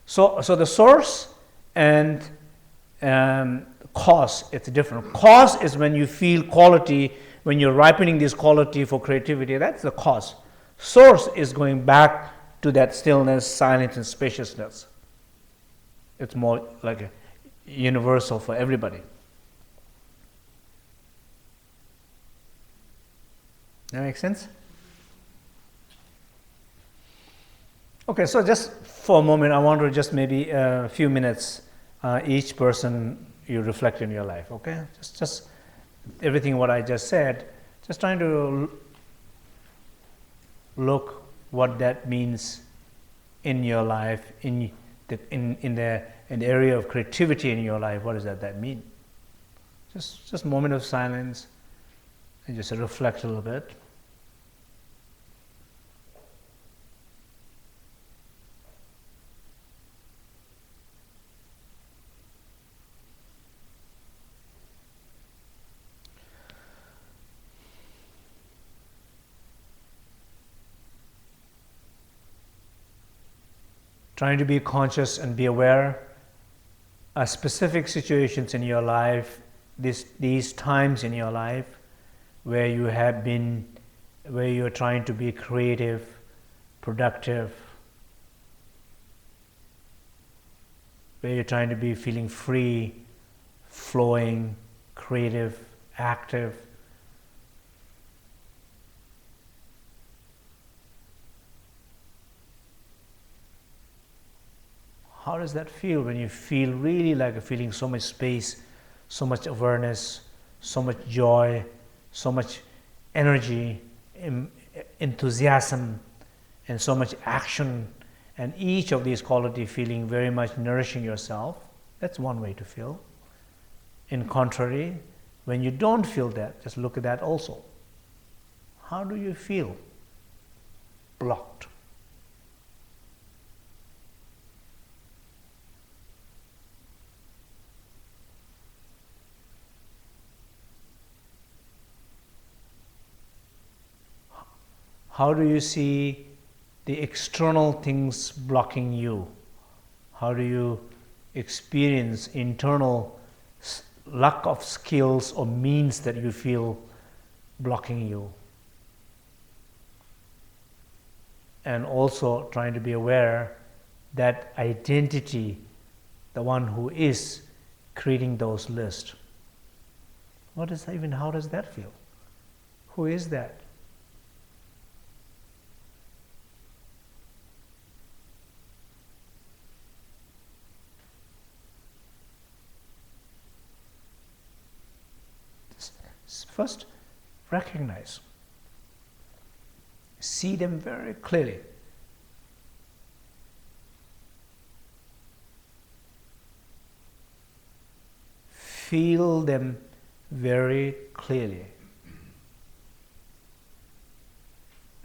So the source and cause, it's different. Cause is when you feel quality, when you're ripening this quality for creativity, that's the cause. Source is going back to that stillness, silence, and spaciousness. It's more like a universal for everybody. That makes sense? Okay, so just for a moment, I want to just maybe a few minutes, each person you reflect in your life, okay? Just everything what I just said, just trying to look what that means in your life, in the area of creativity in your life. What does that mean? Just a moment of silence and just reflect a little bit. Trying to be conscious and be aware of specific situations in your life, these times in your life where you have been, where you're trying to be creative, productive, where you're trying to be feeling free, flowing, creative, active. How does that feel when you feel really like feeling so much space, so much awareness, so much joy, so much energy, enthusiasm, and so much action, and each of these qualities feeling very much nourishing yourself? That's one way to feel. In contrary, when you don't feel that, just look at that also. How do you feel? Blocked. How do you see the external things blocking you? How do you experience internal lack of skills or means that you feel blocking you? And also trying to be aware that identity, the one who is creating those lists. How does that feel? Who is that? First, recognize. See them very clearly. Feel them very clearly.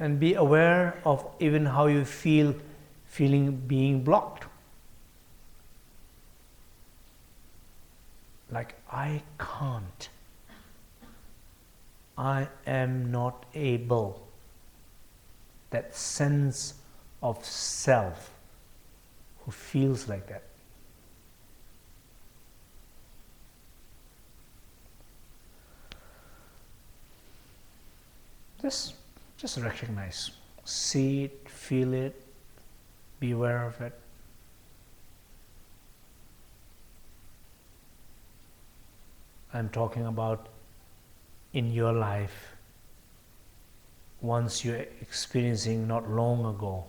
And be aware of even how you feeling being blocked. Like, I can't. I am not able. That sense of self who feels like that. Just recognize, see it, feel it, be aware of it. I'm talking about in your life, once you're experiencing not long ago,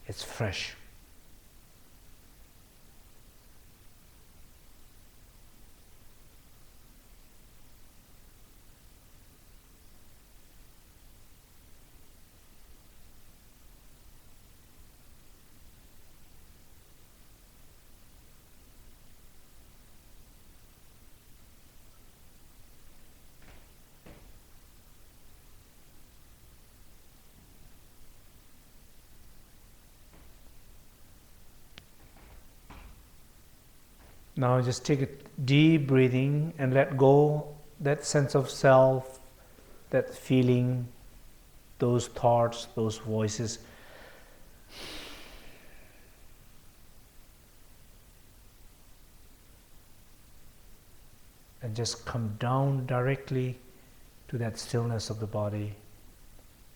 it's fresh. Now just take a deep breathing and let go that sense of self, that feeling, those thoughts, those voices. And just come down directly to that stillness of the body,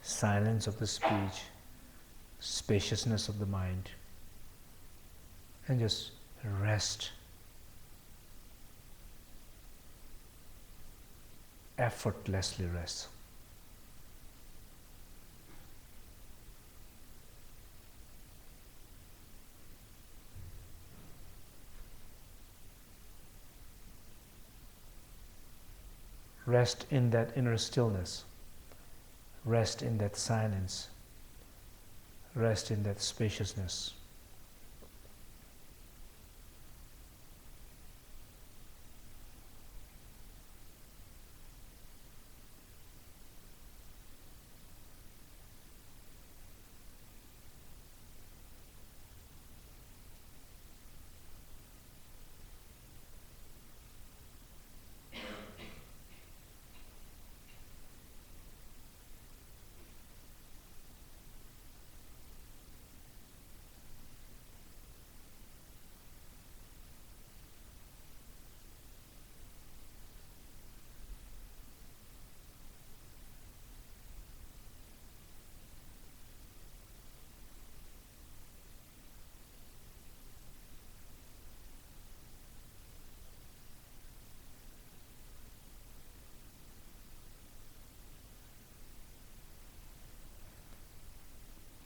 silence of the speech, spaciousness of the mind, and just rest. Effortlessly rest. Rest in that inner stillness. Rest in that silence. Rest in that spaciousness.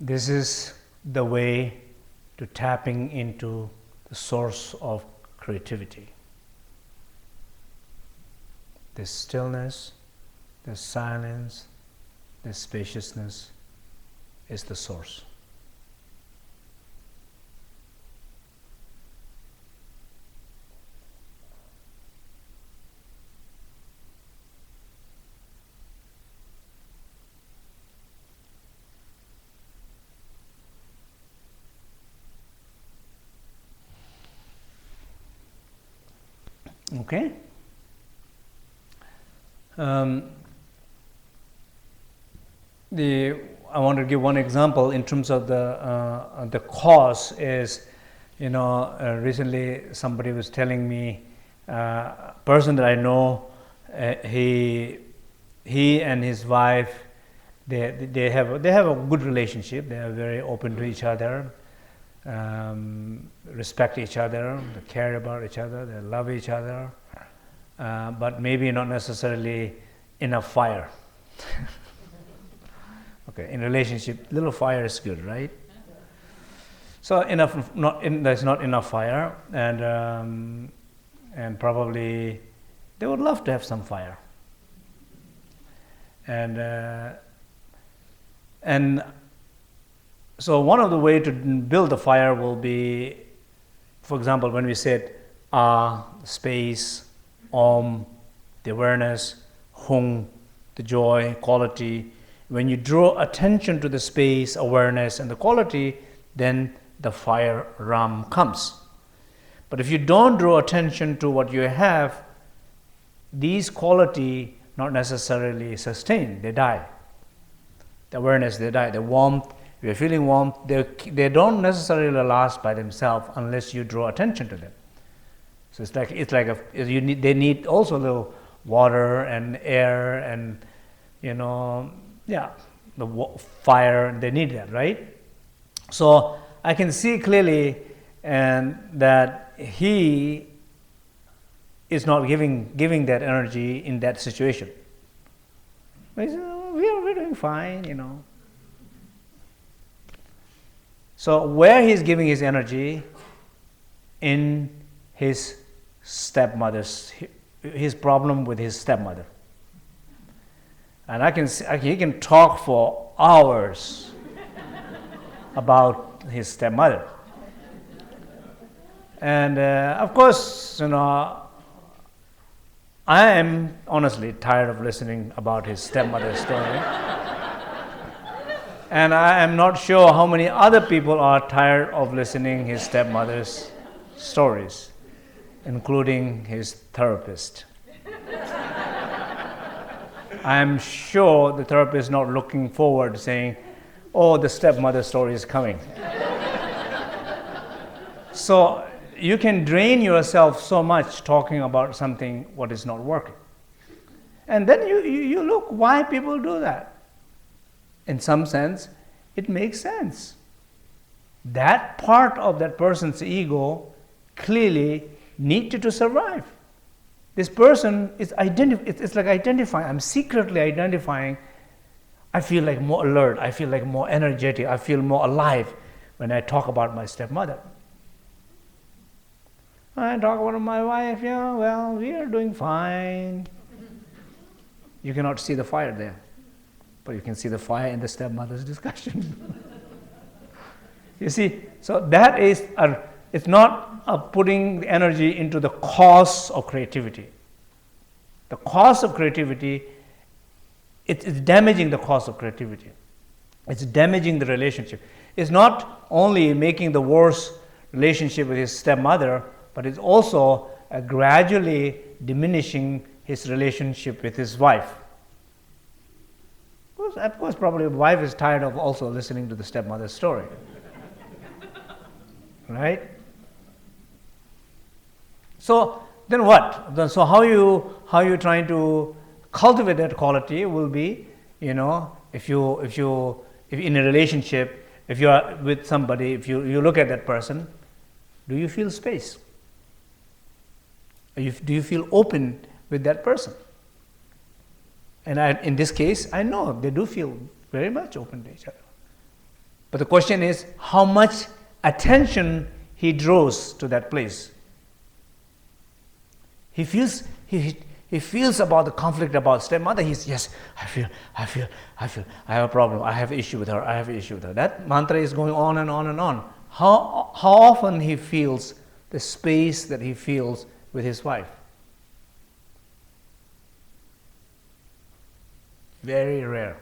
This is the way to tapping into the source of creativity. This stillness, this silence, this spaciousness is the source. Okay. I want to give one example in terms of the cause. Is recently somebody was telling me, a person that I know, he and his wife, they have a good relationship. They are very open to each other. Respect each other, they care about each other, they love each other, but maybe not necessarily enough fire. Okay, in relationship, little fire is good, right? So there's not enough fire, and probably they would love to have some fire, and so one of the way to build the fire will be, for example, when we said space, Om, the awareness, Hung, the joy, quality. When you draw attention to the space, awareness, and the quality, then the fire Ram comes. But if you don't draw attention to what you have, these quality not necessarily sustain, they die. The awareness, they die. The warmth, if you're feeling warmth, they don't necessarily last by themselves unless you draw attention to them. So they need also a little water and air and the fire. They need that, right? So I can see clearly and that he is not giving that energy in that situation. He said, we're doing fine, So where he's giving his energy, in his stepmother's, his problem with his stepmother. And he can talk for hours about his stepmother. And of course, I am honestly tired of listening about his stepmother's story. And I am not sure how many other people are tired of listening his stepmother's stories. including his therapist. I am sure the therapist is not looking forward to saying, oh, the stepmother story is coming. So you can drain yourself so much talking about something what is not working. And then you look why people do that. In some sense, it makes sense. That part of that person's ego clearly needed to survive. This person is it's like identifying. I'm secretly identifying. I feel like more alert. I feel like more energetic. I feel more alive when I talk about my stepmother. I talk about my wife. Yeah, well, we are doing fine. You cannot see the fire there, but you can see the fire in the stepmother's discussion. You see, so that is it's not putting the energy into the cause of creativity. The cause of creativity, it's damaging the cause of creativity. It's damaging the relationship. It's not only making the worse relationship with his stepmother, but it's also gradually diminishing his relationship with his wife. Of course, probably the wife is tired of also listening to the stepmother's story. Right? So then what? So how you trying to cultivate that quality will be, if in a relationship, if you are with somebody, if you look at that person, do you feel space? Do you feel open with that person? And in this case, I know they do feel very much open to each other. But the question is, how much attention he draws to that place. He feels about the conflict about stepmother. He's, yes, I feel, I have a problem. I have an issue with her. That mantra is going on and on and on. How often he feels the space that he feels with his wife? Very rare.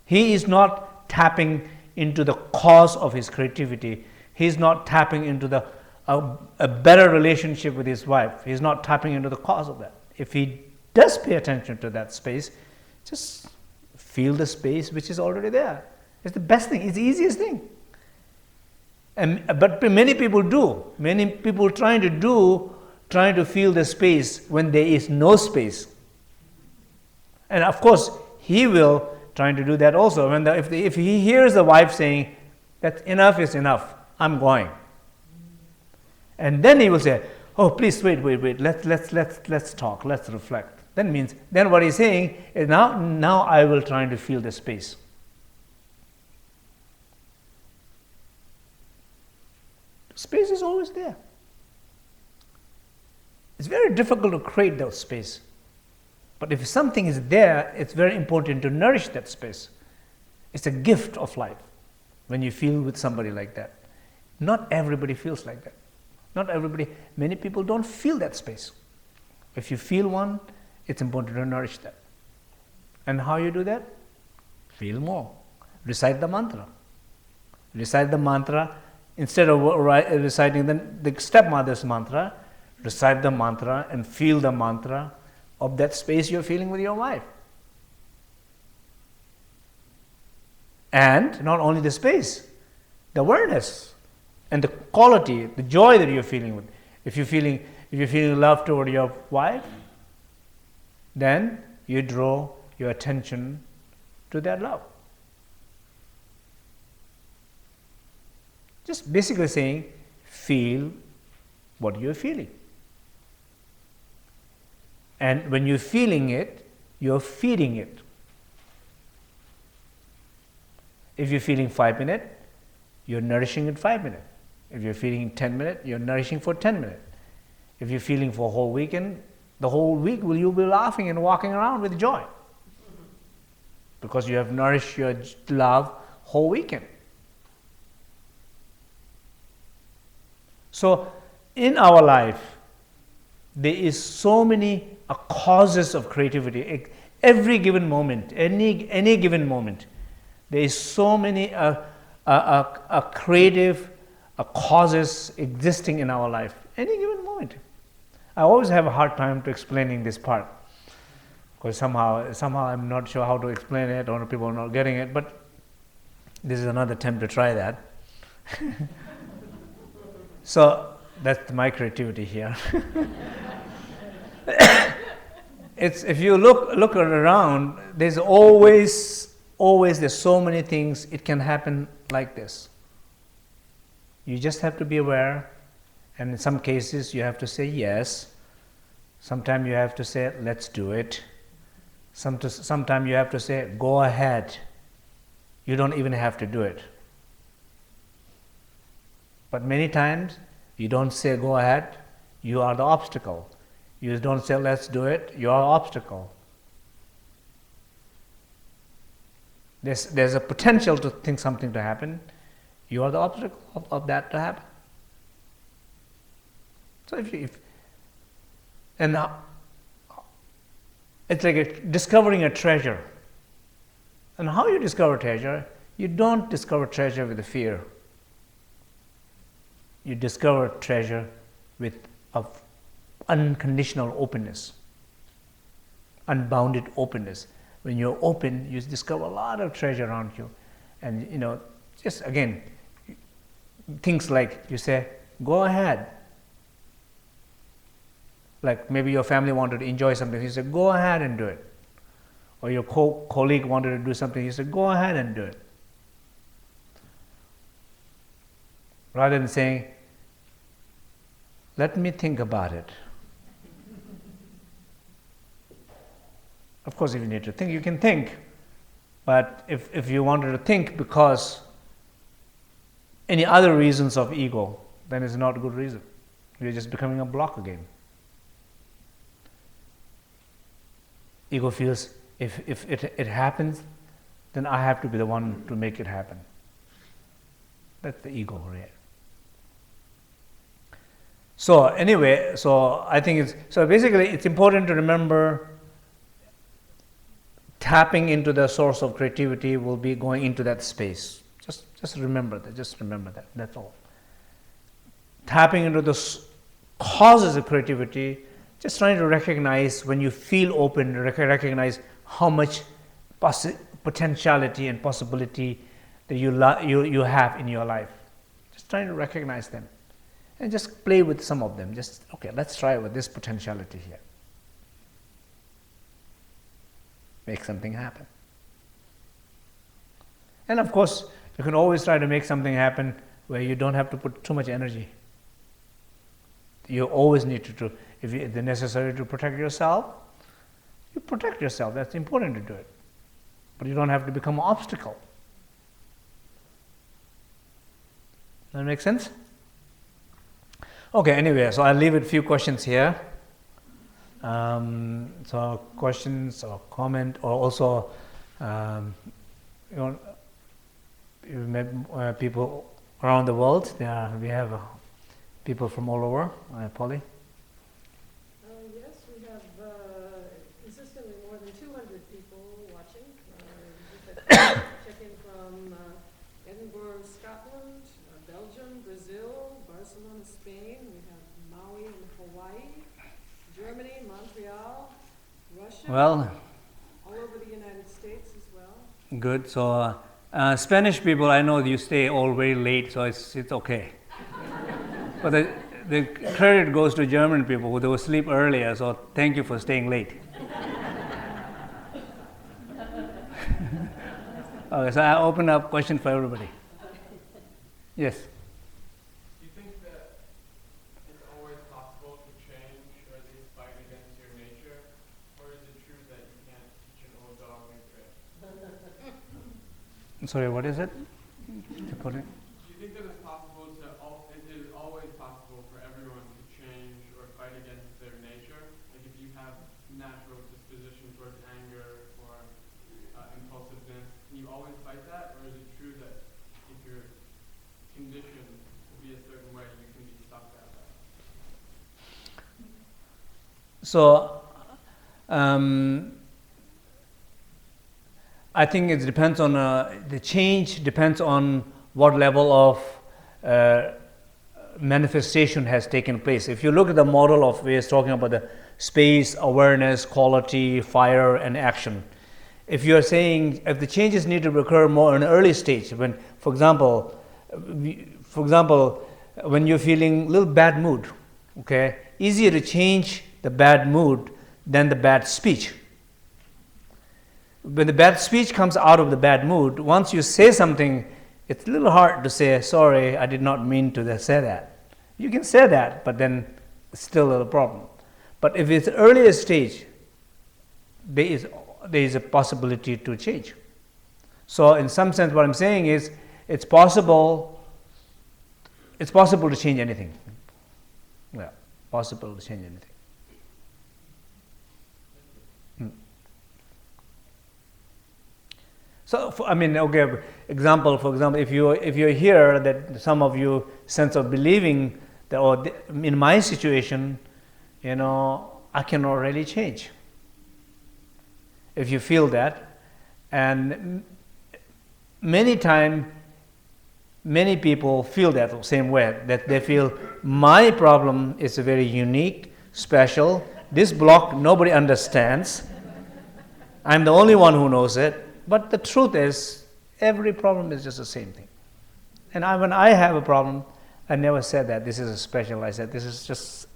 He is not tapping into the cause of his creativity. He's not tapping into a better relationship with his wife. He's not tapping into the cause of that. If he does pay attention to that space, just feel the space which is already there. It's the best thing. It's the easiest thing. But many people do. Many people trying to feel the space when there is no space. And of course, he will trying to do that also. If he hears the wife saying that enough is enough, I'm going, and then he will say, "Oh, please wait. Let's talk. Let's reflect." Then what he's saying is now I will try to feel the space. Space is always there. It's very difficult to create that space. But if something is there, it's very important to nourish that space. It's a gift of life when you feel with somebody like that. Not everybody feels like that. Many people don't feel that space. If you feel one, it's important to nourish that. And how you do that? Feel more. Recite the mantra. Recite the mantra. Instead of reciting the stepmother's mantra, recite the mantra and feel the mantra of that space you're feeling with your wife. And not only the space, the awareness and the quality, the joy that you're feeling with. If you're feeling love toward your wife, then you draw your attention to that love. Just basically saying, feel what you're feeling. And when you're feeling it, you're feeding it. If you're feeling 5 minutes, you're nourishing it 5 minutes. If you're feeling 10 minutes, you're nourishing for 10 minutes. If you're feeling for a whole weekend, the whole week you'll be laughing and walking around with joy. Because you have nourished your love whole weekend. So in our life, there is so many causes of creativity. Every given moment, any given moment, there is so many creative causes existing in our life, any given moment. I always have a hard time to explaining this part, because somehow I'm not sure how to explain it, or people are not getting it, but this is another attempt to try that. So that's my creativity here. It's, if you look around, there's always there's so many things. It can happen like this. You just have to be aware, and in some cases you have to say yes. Sometimes you have to say, let's do it. Sometimes you have to say, go ahead. You don't even have to do it. But many times you don't say go ahead, you are the obstacle. You don't say let's do it, you are the obstacle. There's a potential to think something to happen, you are the obstacle of that to happen. So it's like discovering a treasure. And how you discover treasure? You don't discover treasure with fear. You discover treasure with unconditional openness, unbounded openness. When you're open, you discover a lot of treasure around you. And just again, things like you say, go ahead. Like maybe your family wanted to enjoy something, you say, go ahead and do it. Or your colleague wanted to do something, you say, go ahead and do it. Rather than saying, let me think about it. Of course, if you need to think, you can think. But if you wanted to think because any other reasons of ego, then it's not a good reason. You're just becoming a block again. Ego feels if it happens, then I have to be the one to make it happen. That's the ego, right? So anyway, I think basically it's important to remember tapping into the source of creativity will be going into that space. Just remember that. Just remember that. That's all. Tapping into the causes of creativity. Just trying to recognize when you feel open. Recognize how much potentiality and possibility that you have in your life. Just trying to recognize them, and just play with some of them. Just okay. Let's try with this potentiality here. Make something happen. And of course, you can always try to make something happen where you don't have to put too much energy. You always need to, if it's necessary to protect yourself, you protect yourself. That's important to do it. But you don't have to become an obstacle. Does that make sense? Okay, anyway, so I'll leave it a few questions here. So questions or comment, or also you've met people around the world. We have people from all over. Polly? Yes, we have consistently more than 200 people watching. Check-in from Edinburgh, Scotland, Belgium, Brazil, Barcelona, Spain. We have Maui and Hawaii, Germany, Montreal, Russia, Well, all over the United States as well. good. So Spanish people, I know you stay all very late, so it's okay. But the credit goes to German people who they will sleep earlier, so thank you for staying late. Okay, so I open up question for everybody. Yes? Do you think that it's always possible to change or at least fight against your nature? Or is it true that you can't teach an old dog new tricks? Sorry, what is it? Do you think that it's possible it is always possible for everyone to change or fight against their nature? Like if you have natural disposition towards anger or impulsiveness, can you always fight that? Or is it true that if you're conditioned to be a certain way, you can be stuck that way? So, I think it depends on the change depends on what level of manifestation has taken place. If you look at the model of where it's talking about the space, awareness, quality, fire, and action, if you're saying if the changes need to occur more in an early stage, when, for example, when you're feeling a little bad mood, okay, easier to change the bad mood than the bad speech. When the bad speech comes out of the bad mood, once you say something, it's a little hard to say, sorry, I did not mean to say that. You can say that, but then it's still a problem. But if it's earlier stage, there is a possibility to change. So in some sense, what I'm saying is, it's possible to change anything. Yeah, possible to change anything. So, for example, if you're here, that some of you sense of believing that, or in my situation, I cannot really change. If you feel that, and many people feel that the same way, that they feel my problem is very unique, special. This block nobody understands. I'm the only one who knows it. But the truth is, every problem is just the same thing. And when I have a problem, I never said that this is a special. I said this is just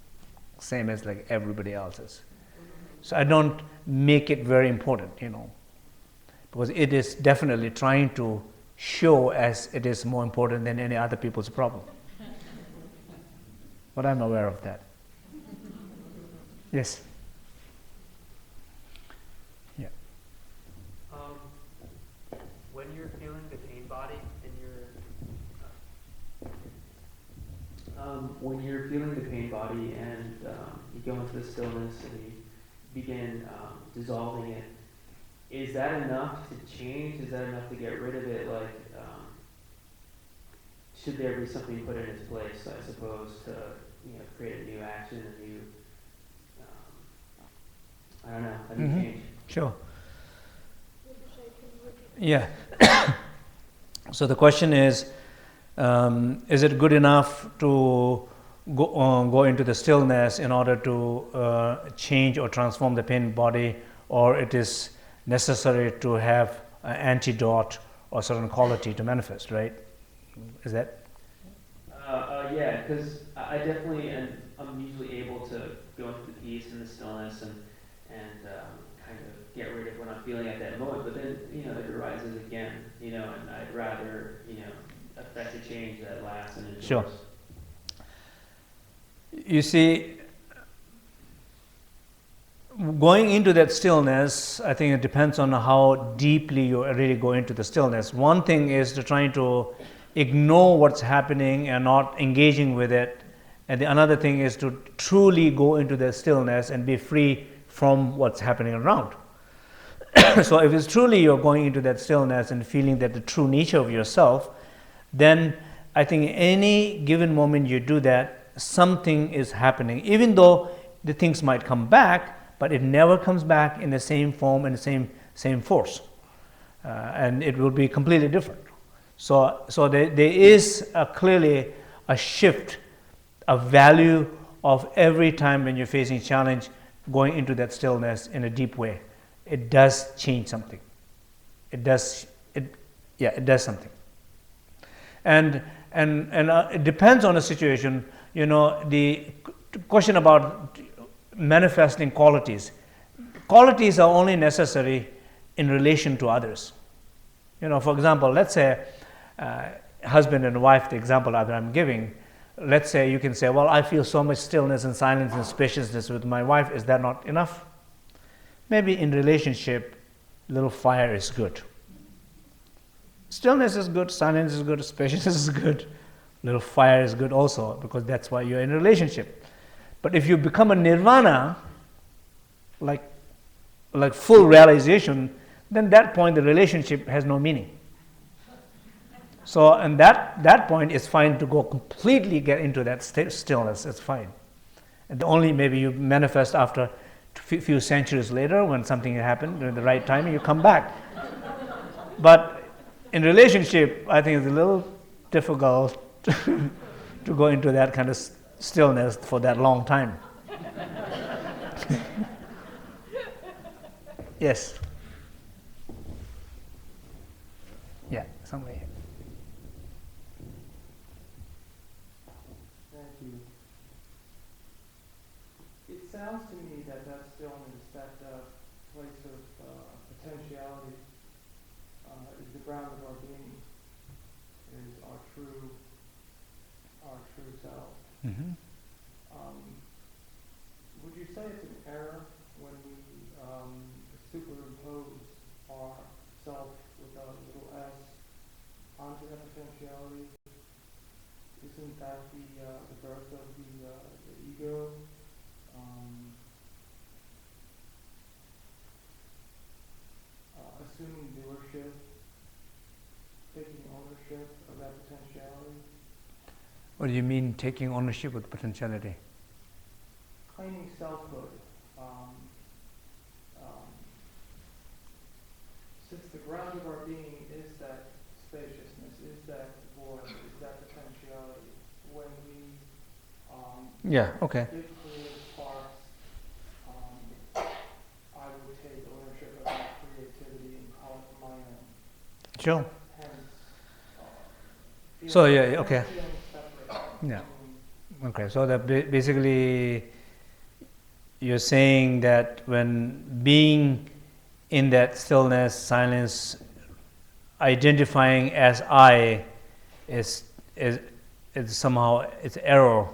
same as like everybody else's. So I don't make it very important, because it is definitely trying to show as it is more important than any other people's problem. But I'm aware of that. Yes. When you're feeling the pain body and you go into the stillness and you begin dissolving it, is that enough to change? Is that enough to get rid of it? Like, should there be something put in its place, I suppose, to create a new action, a new, a new change? Sure. Yeah. So the question is it good enough to go into the stillness in order to change or transform the pain body, or it is necessary to have an antidote or certain quality to manifest, right? Is that? Yeah, because I definitely I'm usually able to go into the peace and the stillness and kind of get rid of what I'm feeling at that moment. But then, it arises again, and I'd rather, affect a change that lasts and endures. Sure. You see, going into that stillness, I think it depends on how deeply you really go into the stillness. One thing is to trying to ignore what's happening and not engaging with it. And the another thing is to truly go into the stillness and be free from what's happening around. So if it's truly you're going into that stillness and feeling that the true nature of yourself, then I think any given moment you do that, something is happening. Even though the things might come back, but it never comes back in the same form and the same force. And it will be completely different. So there is clearly a shift, a value of every time when you're facing challenge, going into that stillness in a deep way. It does change something. It does something. And it depends on the situation. The question about manifesting qualities. Qualities are only necessary in relation to others. For example, let's say husband and wife, the example that I'm giving, let's say you can say, well, I feel so much stillness and silence and spaciousness with my wife. Is that not enough? Maybe in relationship, little fire is good. Stillness is good, silence is good, spaciousness is good, little fire is good also, because that's why you're in a relationship. But if you become a nirvana, like full realization, then that point the relationship has no meaning. So, and that point is fine to go completely get into that stillness. It's fine. And only maybe you manifest after a few centuries later when something happened at the right time, you come back. But in relationship, I think it's a little difficult to go into that kind of stillness for that long time. Yes. Yeah, somebody. Thank you. It sounds to me that stillness, that place of potentiality, is the ground of our being, is our true self. Mm-hmm. Would you say it's an error when we superimpose our self with a little s onto that potentiality? Isn't that the birth of the ego? Assuming doership, taking ownership of that potentiality, What do you mean taking ownership of potentiality? claiming selfhood. Since the ground of our being is that spaciousness, is that void, is that potentiality, when we Yeah, okay. give creative sparks, I would take ownership of that creativity and call it my own. Sure. Hence, So, yeah, okay. feeling separate Yeah. from Okay, so that basically you're saying that when being in that stillness, silence, identifying as I is somehow it's error,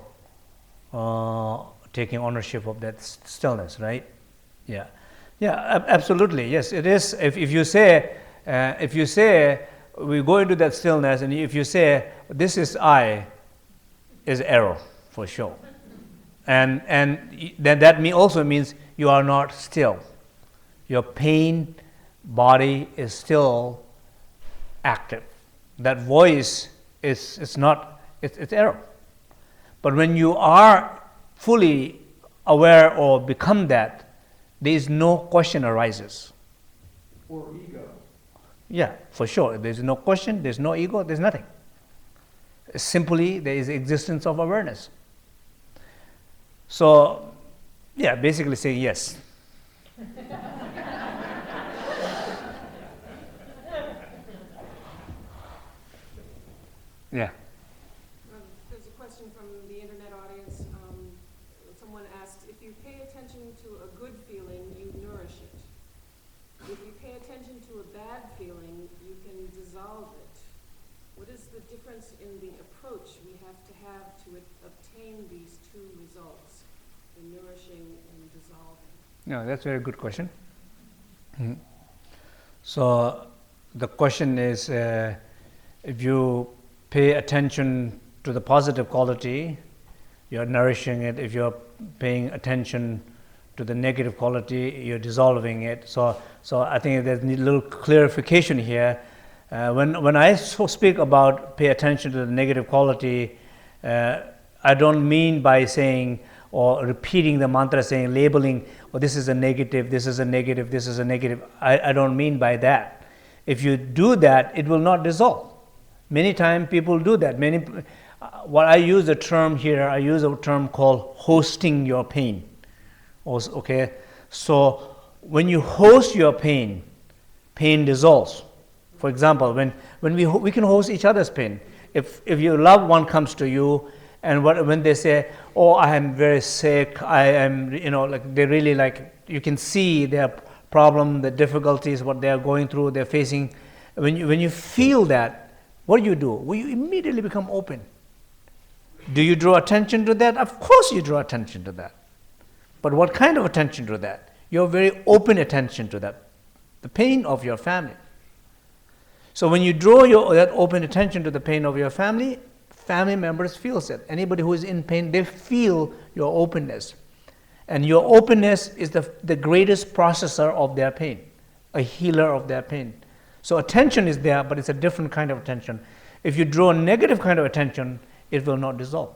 taking ownership of that stillness, right? Yeah, yeah, absolutely. Yes, it is. If you say we go into that stillness, and if you say this is I, is error for sure, and that also means you are not still. Your pain body is still active. That voice is not, it's error. But when you are fully aware or become that, there is no question arises. or ego. Yeah, for sure. There's no question, there's no ego, there's nothing. Simply, there is existence of awareness. So, yeah, basically saying yes. Yeah. There's a question from the internet audience. Someone asked, if you pay attention to a good feeling, you nourish it. If you pay attention to a bad feeling, you can dissolve it. What is the difference in the approach we have to obtain these two results, the nourishing and dissolving? No, that's a very good question. Mhm. So the question is, if you pay attention to the positive quality, you're nourishing it. If you're paying attention to the negative quality, you're dissolving it. So I think there's a little clarification here. When I speak about pay attention to the negative quality, I don't mean by saying or repeating the mantra, saying, labeling, oh, this is a negative, this is a negative, this is a negative. I don't mean by that. If you do that, it will not dissolve. Many times people do that. What I use the term here, I use a term called hosting your pain. Okay, so when you host your pain, pain dissolves. For example, when we can host each other's pain. If your loved one comes to you, and when they say, "Oh, I am very sick," I am, like they really you can see their problem, the difficulties, what they are going through, they're facing. When you feel that, what do? Well, you immediately become open. Do you draw attention to that? Of course you draw attention to that. But what kind of attention to that? Your very open attention to that, the pain of your family. So when you draw that open attention to the pain of your family members feel it. Anybody who is in pain, they feel your openness. And your openness is the greatest processor of their pain, a healer of their pain. So attention is there, but it's a different kind of attention. If you draw a negative kind of attention, it will not dissolve.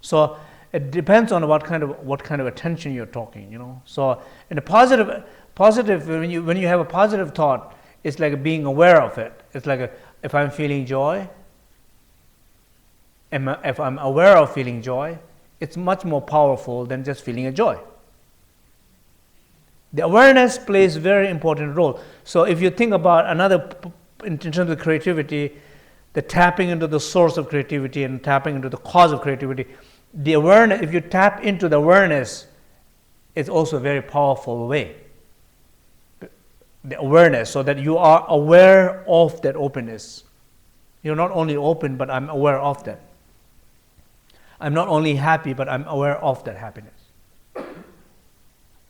So it depends on what kind of attention you're talking, So in a positive, when you have a positive thought, it's like being aware of it. It's like if I'm feeling joy, if I'm aware of feeling joy, it's much more powerful than just feeling a joy. The awareness plays a very important role. So if you think about in terms of creativity, the tapping into the source of creativity and tapping into the cause of creativity, the awareness, if you tap into the awareness, it's also a very powerful way. The awareness, so that you are aware of that openness. You're not only open, but I'm aware of that. I'm not only happy, but I'm aware of that happiness.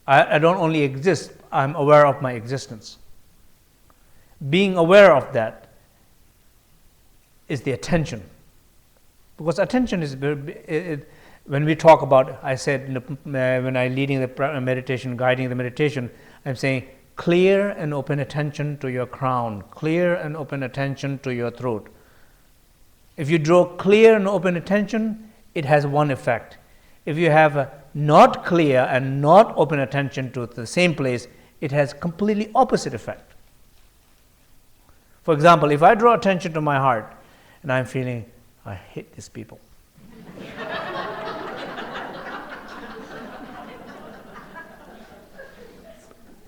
I don't only exist, I'm aware of my existence. Being aware of that is the attention. Because attention is, when we talk about, I said when I'm leading the meditation, guiding the meditation, I'm saying clear and open attention to your crown, clear and open attention to your throat. If you draw clear and open attention, it has one effect. If you have a not clear and not open attention to the same place, it has completely opposite effect. For example, if I draw attention to my heart and I'm feeling, I hate these people.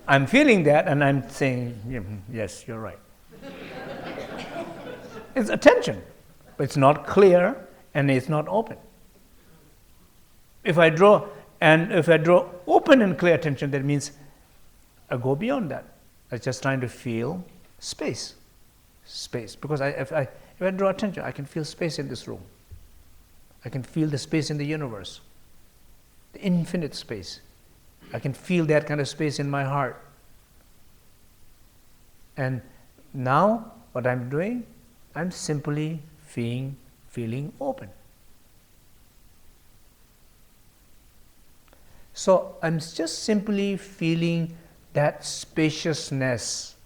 I'm feeling that and I'm saying, yes, you're right. It's attention, but it's not clear and it's not open. If I draw open and clear attention, that means I go beyond that. I'm just trying to feel space. Because if I draw attention, I can feel space in this room. I can feel the space in the universe, the infinite space. I can feel that kind of space in my heart. And now, what I'm doing, I'm simply feeling open. So I'm just simply feeling that spaciousness.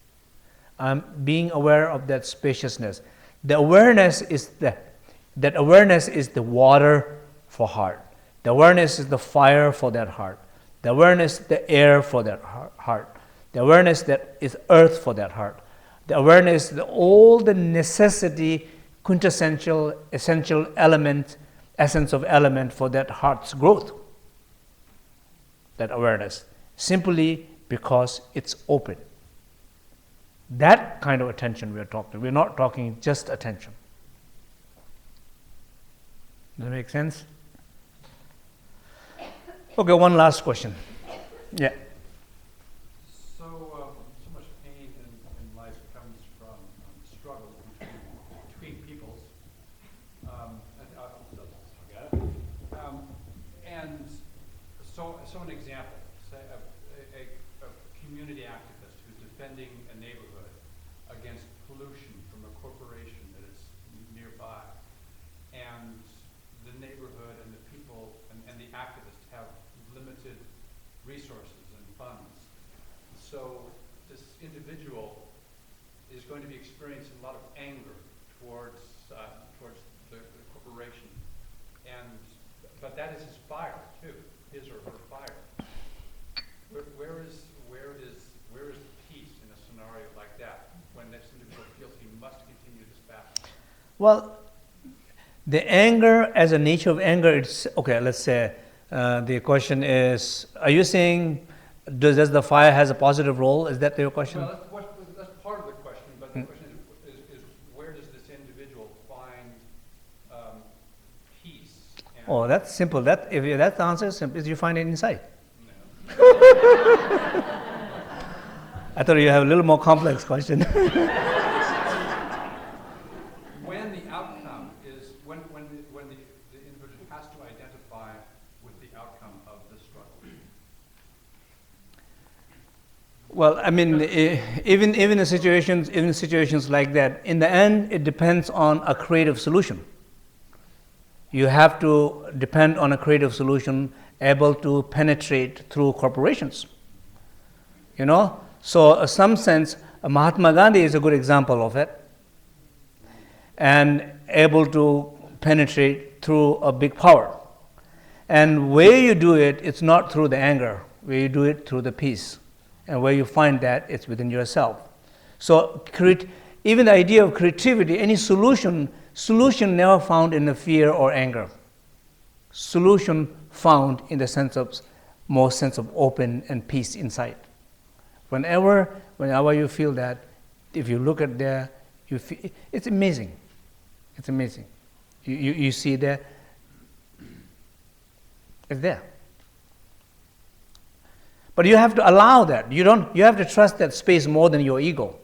I'm being aware of that spaciousness. The awareness is that awareness is the water for heart. The awareness is the fire for that heart. The awareness, the air for that heart. The awareness that is earth for that heart. The awareness, all the necessity, quintessential, essential element, essence of element for that heart's growth. That awareness, simply because it's open. That kind of attention we are talking. We're not talking just attention. Does that make sense? Okay, one last question. Yeah. So much pain in life comes from struggle between peoples. And so an example, say a community activist who's defending a neighborhood against pollution from a corporation that is nearby, and the neighborhood and the people and the activists have limited resources and funds. So this individual is going to be experiencing a lot of anger towards the corporation, but that is his fire too, his or her fire. Where is the peace in a scenario like that when this individual feels he must continue this battle? Well, the anger, as a nature of anger, it's okay. Let's say the question is: are you saying does the fire has a positive role? Is that your question? Well, that's part of the question, but the question is where does this individual find peace? Oh, that's simple. That's the answer is simple. You find it inside. No. I thought you have a little more complex question. When the outcome is when the individual has to identify with the outcome of the struggle. Well, I mean, even in situations like that, in the end, it depends on a creative solution. You have to depend on a creative solution able to penetrate through corporations. You know, so in some sense, Mahatma Gandhi is a good example of it, and able to penetrate through a big power. And where you do it, it's not through the anger. Where you do it through the peace, and where you find that, it's within yourself. So even the idea of creativity, any solution solution never found in the fear or anger. Solution found in the sense of open and peace inside. Whenever you feel that, if you look at there, you feel, it's amazing. It's amazing. You see there, it's there. But you have to allow that. You have to trust that space more than your ego.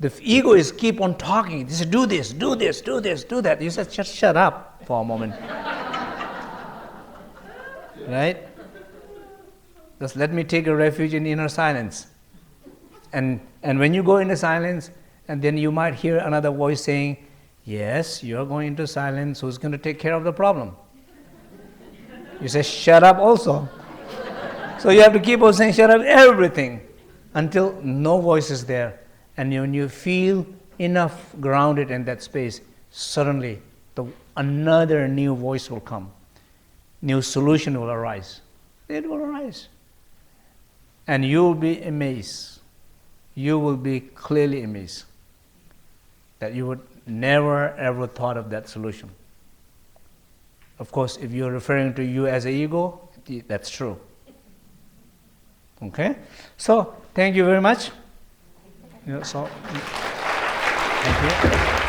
The ego is keep on talking. They say, do this, do this, do this, do that. You said, just shut up for a moment. Right? Just let me take a refuge in inner silence. And when you go into silence, and then you might hear another voice saying, yes, you're going into silence, who's going to take care of the problem? You say, shut up also. So you have to keep on saying, shut up everything, until no voice is there. And when you feel enough grounded in that space, suddenly another new voice will come. New solution will arise. It will arise. And you will be amazed. You will be clearly amazed that you would never ever thought of that solution. Of course, if you're referring to you as an ego, that's true. Okay? So, thank you very much. Thank you.